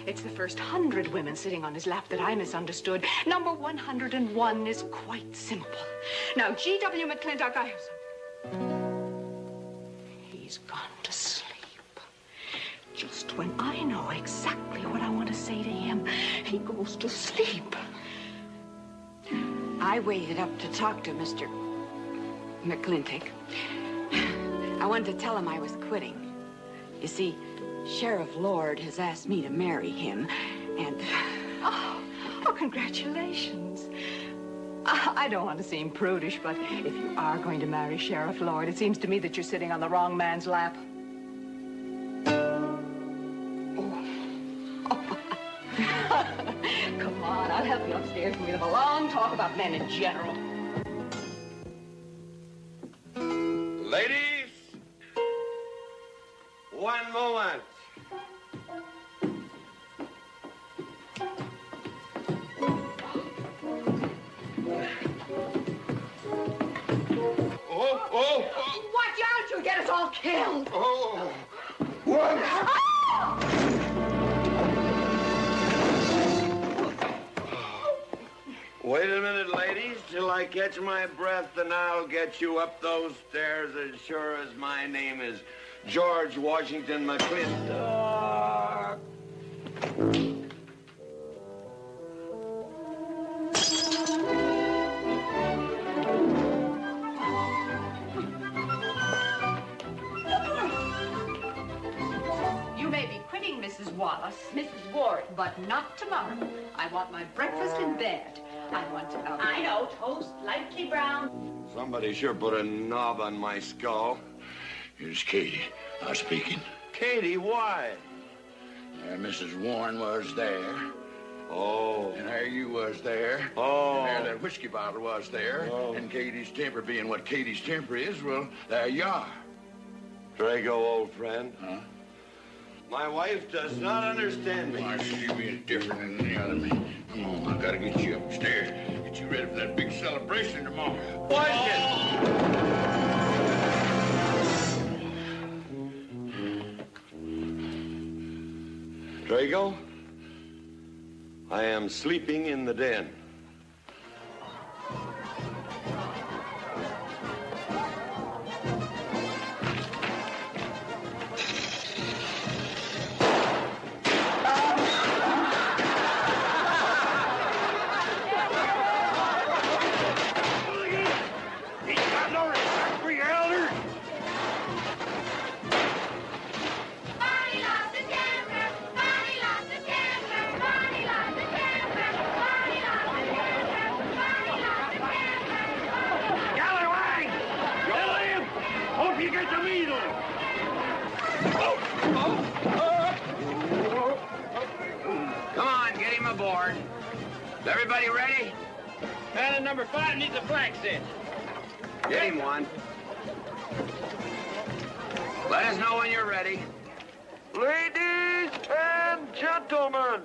It's the first 100 women sitting on his lap that I misunderstood. Number 101 is quite simple. Now, G.W. McLintock, I have some. He's gone to sleep. Just when I know exactly what I want to say to him, he goes to sleep. I waited up to talk to Mr. McLintock. I wanted to tell him I was quitting. You see, Sheriff Lord has asked me to marry him, and... Oh, congratulations. I don't want to seem prudish, but if you are going to marry Sheriff Lord, it seems to me that you're sitting on the wrong man's lap. Come on, I'll help you upstairs and we have a long talk about men in general. Ladies, one moment. Oh! Watch out, you'll get us all killed! Oh! What? Wait a minute, ladies, till I catch my breath, and I'll get you up those stairs as sure as my name is George Washington McLintock. You may be quitting, Mrs. Wallace, Mrs. Ward, but not tomorrow. I want my breakfast in bed. I want to... I know, toast, lightly brown. Somebody sure put a knob on my skull. Here's Katie. I was speaking. Katie, why? Mrs. Warren was there. Oh. And there you was there. Oh. And there that whiskey bottle was there. Oh. And Katie's temper being what Katie's temper is, well, there you are. Drago, old friend. Huh? My wife does not understand me. Why, she being different than the other man. Come on, I gotta get you upstairs. Get you ready for that big celebration tomorrow. What? Drago, I am sleeping in the den. Everybody ready? Man in number 5 needs a flank cinch. Get him one. Let us know when you're ready. Ladies and gentlemen,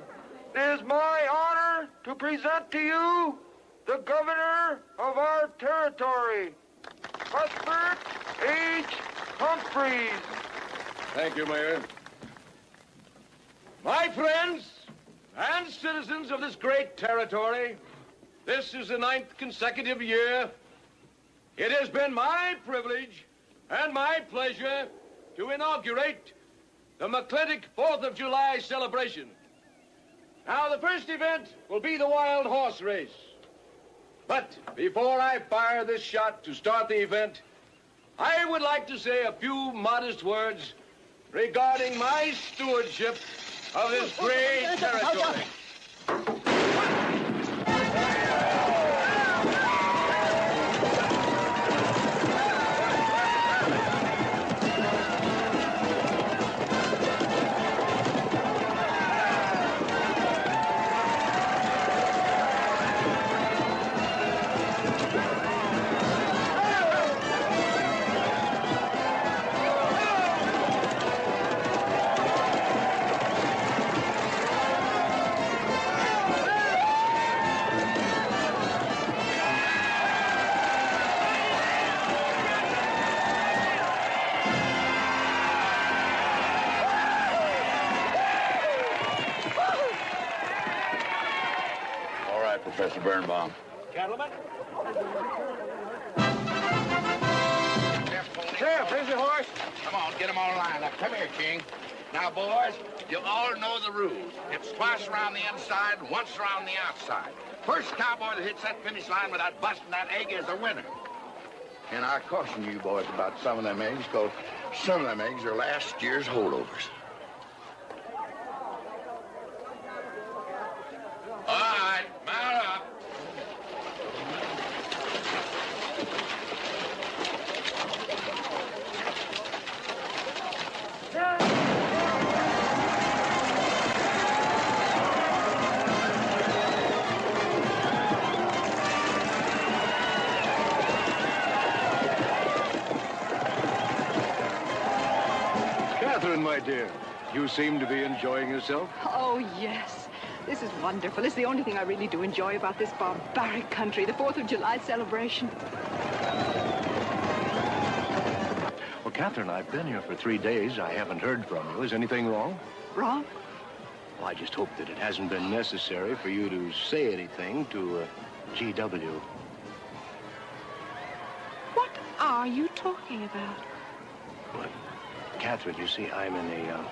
it is my honor to present to you the governor of our territory, Cuthbert H. Humphreys. Thank you, Mayor. My friends and citizens of this great territory, this is the 9th consecutive year. It has been my privilege and my pleasure to inaugurate the McLintock 4th of July celebration. Now, the first event will be the wild horse race. But before I fire this shot to start the event, I would like to say a few modest words regarding my stewardship of this great territory. Professor Birnbaum. Gentlemen. Sheriff, here's your horse. Come on, get them all lined up. Come here, King. Now, boys, you all know the rules. It's twice around the inside and once around the outside. First cowboy that hits that finish line without busting that egg is the winner. And I caution you boys about some of them eggs, because some of them eggs are last year's holdovers. All right, mount up. Catherine, my dear, you seem to be enjoying yourself. Oh, yes. This is wonderful. It's the only thing I really do enjoy about this barbaric country, the 4th of July celebration. Well, Catherine, I've been here for 3 days. I haven't heard from you. Is anything wrong? Wrong? Well, I just hope that it hasn't been necessary for you to say anything to G.W. What are you talking about? Well, Catherine, you see, I'm in a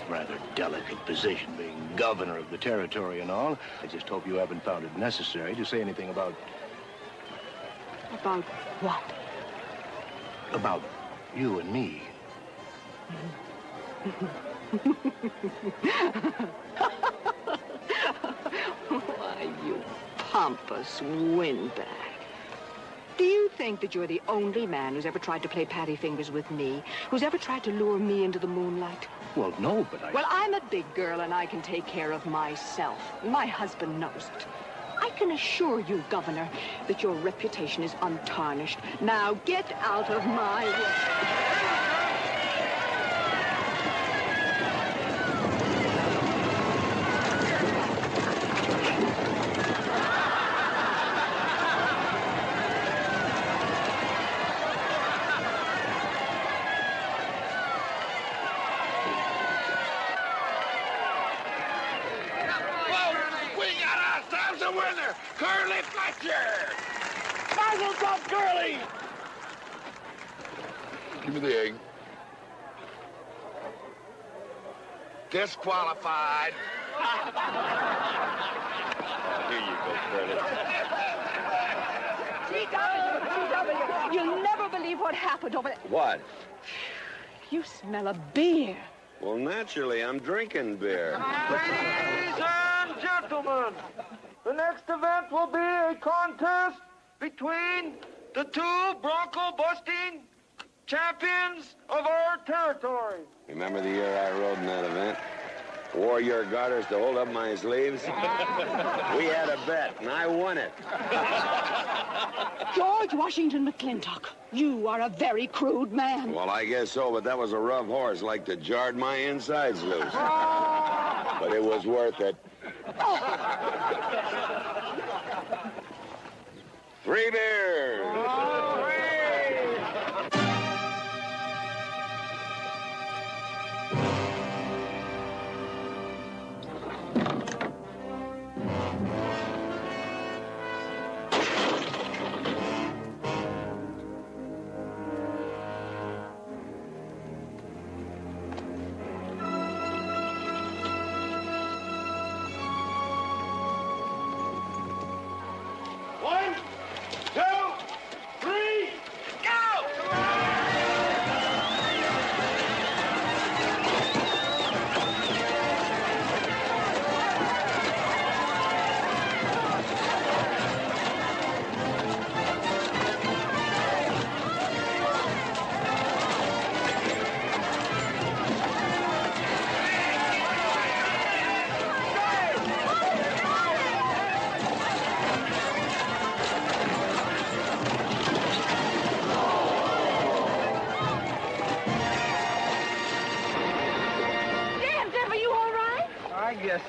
rather delicate position, being governor of the territory and all. I just hope you haven't found it necessary to say anything about... About what? About you and me. Why, you pompous windbag. Do you think that you're the only man who's ever tried to play patty fingers with me, who's ever tried to lure me into the moonlight? Well, no, but Well, I'm a big girl and I can take care of myself. My husband knows it. I can assure you, Governor, that your reputation is untarnished. Now get out of my way. Curly Fletcher! Muzzles up, Curly! Give me the egg. Disqualified. Here you go, Curly. G.W., you'll never believe what happened over there. What? You smell a beer. Well, naturally, I'm drinking beer. Ladies and gentlemen, the next event will be a contest between the two bronco-busting champions of our territory. Remember the year I rode in that event? Wore your garters to hold up my sleeves? We had a bet, and I won it. George Washington McLintock, you are a very crude man. Well, I guess so, but that was a rough horse, like to jarred my insides loose. But it was worth it. 3 beers.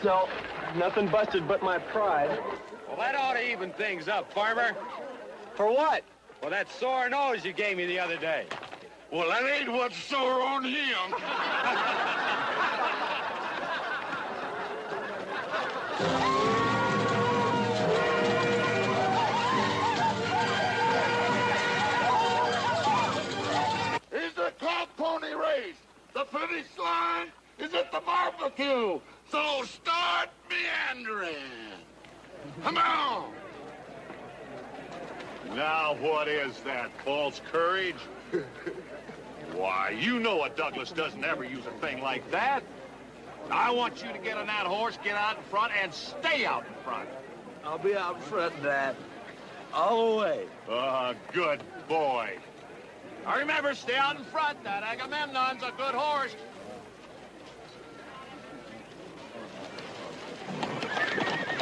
So, nothing busted but my pride. Well, that ought to even things up, Farmer. For what? Well, that sore nose you gave me the other day. Well, that ain't what's sore on him. you. So start meandering. Come on. Now what is that, false courage? Why, you know a Douglas doesn't ever use a thing like that. I want you to get on that horse, get out in front, and stay out in front. I'll be out in front, Dad. All the way. Good boy. Now remember, stay out in front. That Agamemnon's a good horse.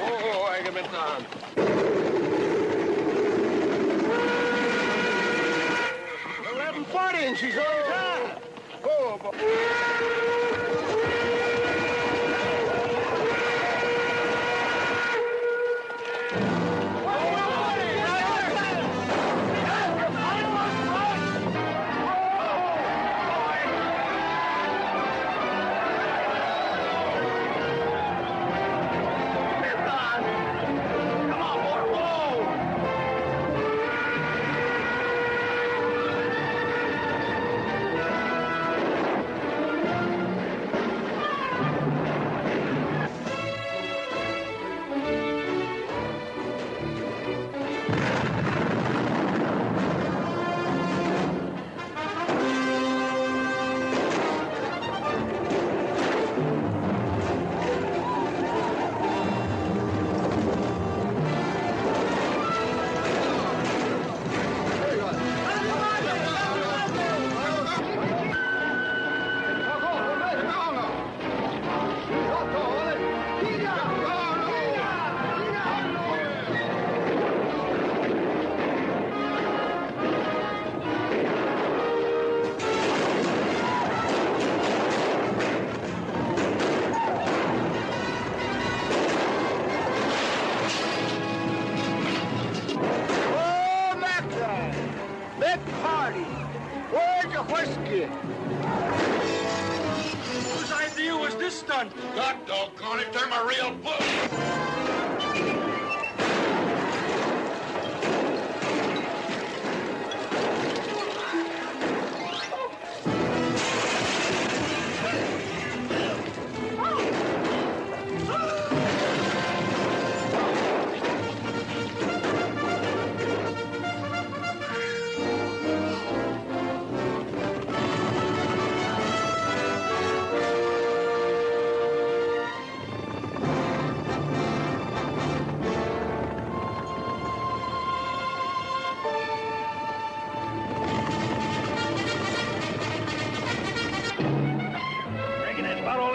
Oh, Agamemnon. 11:40 and she's on time. Oh, boy. Whose idea was this stunt? God doggone it, they're my real bulls.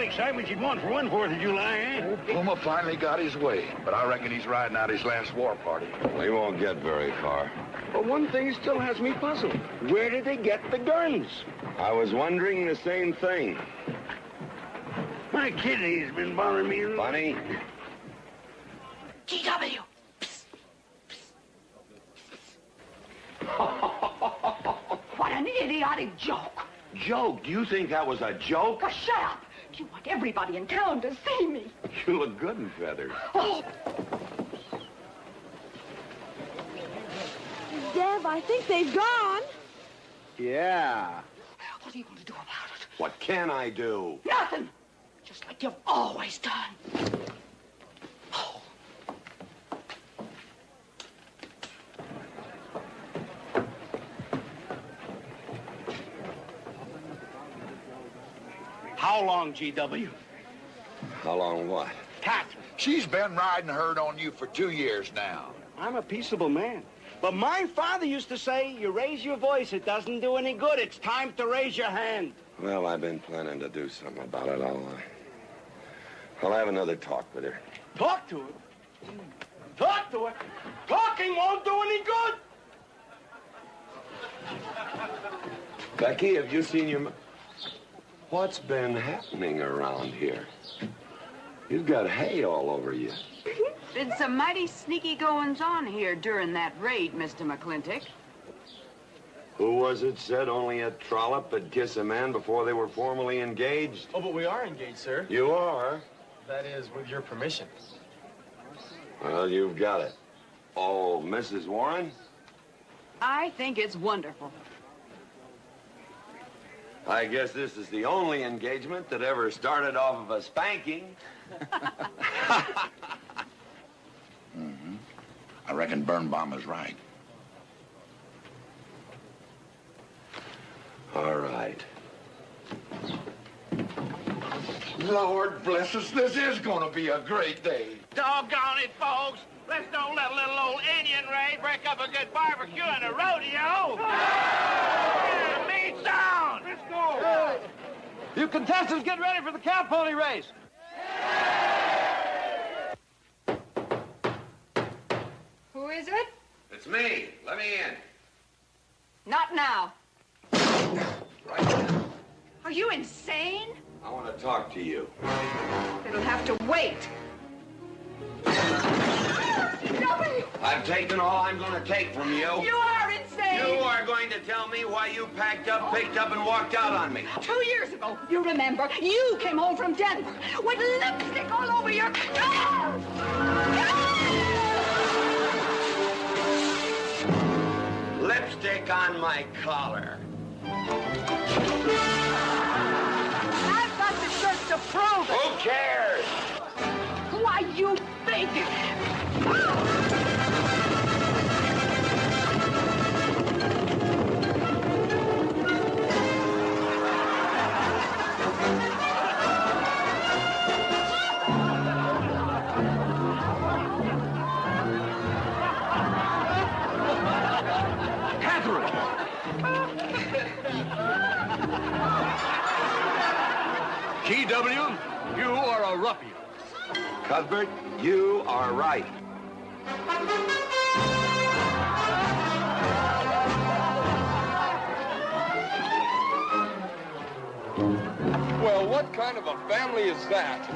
Excitement you'd want for one 4th of July, eh? Puma finally got his way, but I reckon he's riding out his last war party. Well, he won't get very far. But one thing still has me puzzled. Where did they get the guns? I was wondering the same thing. My kidney's been bothering me. Bunny? GW. What an idiotic joke. Joke? Do you think that was a joke? Oh, shut up. You want everybody in town to see me. You look good in feathers. Oh. Dev, I think they've gone. Yeah. What are you going to do about it? What can I do? Nothing. Just like you've always done. How long, GW? How long what? Catherine. She's been riding herd on you for 2 years now. I'm a peaceable man. But my father used to say, you raise your voice, it doesn't do any good. It's time to raise your hand. Well, I've been planning to do something about it. I'll have another talk with her. Talk to her? Talk to her? Talking won't do any good. Becky, have you seen your... What's been happening around here? You've got hay all over you. Been some mighty sneaky goings-on here during that raid, Mr. McLintock. Who was it said only a trollop would kiss a man before they were formally engaged? Oh, but we are engaged, sir. You are? That is, with your permission. Well, you've got it. Oh, Mrs. Warren? I think it's wonderful. I guess this is the only engagement that ever started off of a spanking. Mm-hmm. I reckon Birnbaum is right. All right. Lord bless us, this is gonna be a great day. Doggone it, folks. Let's don't let a little old Indian raid break up a good barbecue and a rodeo. Yeah, meat sound. Let's go. You contestants get ready for the cow pony race. Who is it? It's me. Let me in. Not now. Are you insane? I want to talk to you. It'll have to wait. I've taken all I'm going to take from you. You are insane. You are going to tell me why you packed up, picked up, and walked out on me. 2 years ago, you remember, you came home from Denver with lipstick all over your clothes. Lipstick on my collar. I've got the shirt to prove it. Who cares? Why, you big... G.W., you are a ruffian. Cuthbert, you are right. Well, what kind of a family is that?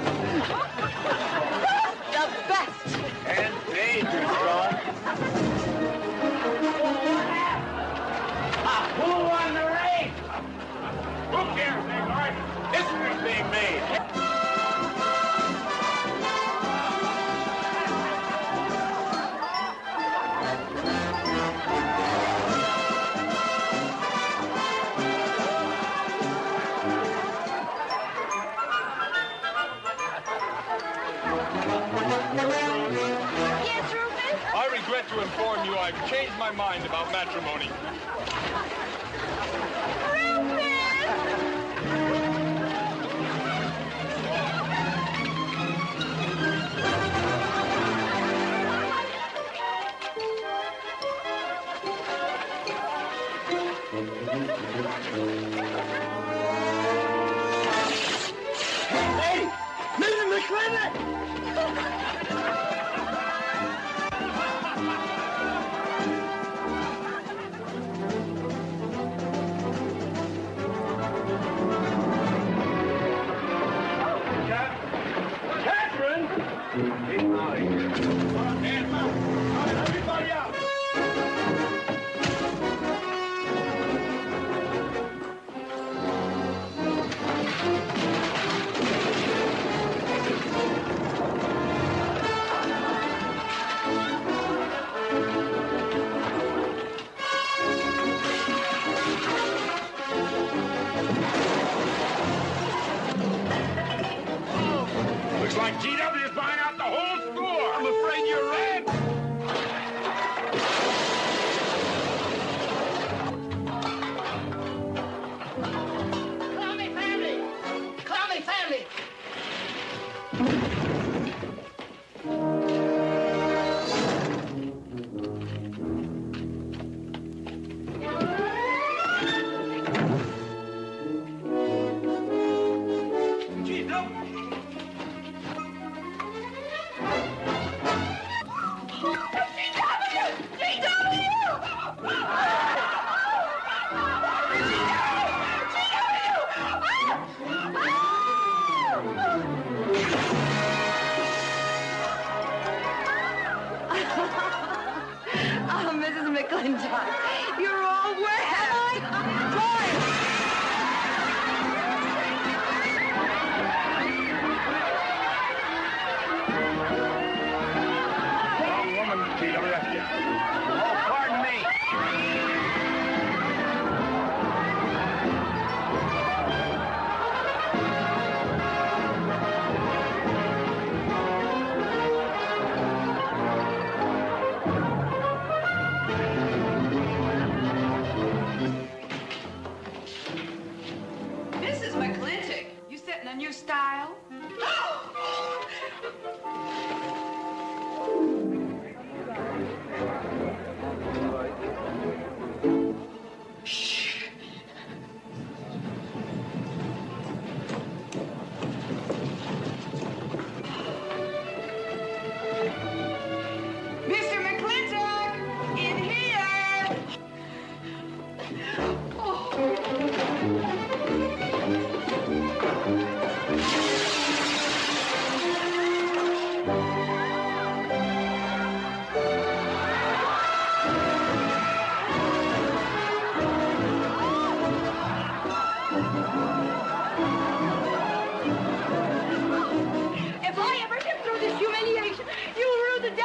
The best. And danger, son. Who won the race? Who cares, Bigard? History's being made. Yes, Rufus? I regret to inform you I've changed my mind about matrimony. Hey, Mrs. McLintock! Catherine! Get out of here. Hands up! Everybody out! Looks like GW's buying out the whole score. I'm afraid you're right. Call me family! Call me family! Oh, Mrs. McLintock, you're all wet. Wrong woman, GW. Oh, pardon me.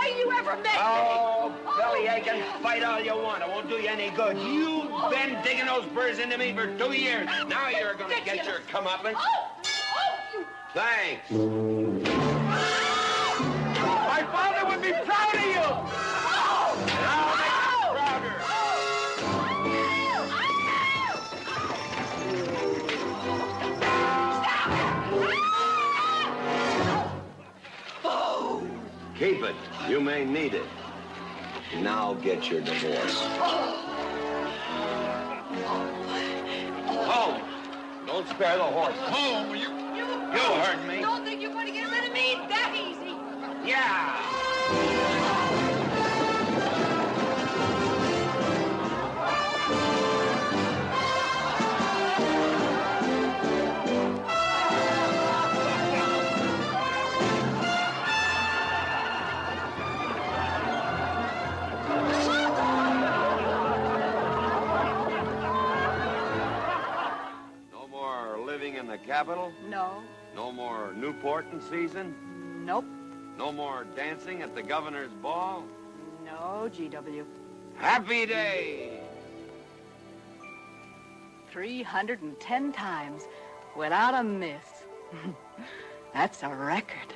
day you ever met Oh, me. belly aching, fight all you want. It won't do you any good. You've been digging those burrs into me for 2 years. Now you're going to get your comeuppance. Thanks. My father would be proud of you. Now make him prouder. Keep it. You may need it. Now get your divorce. Home. Don't spare the horse. Home. You heard me. Don't think you're going to get rid of me that easy. Yeah. No more living in the capital? No. No more Newport in season? Nope. No more dancing at the governor's ball? No, GW. Happy day! 310 times without a miss. That's a record.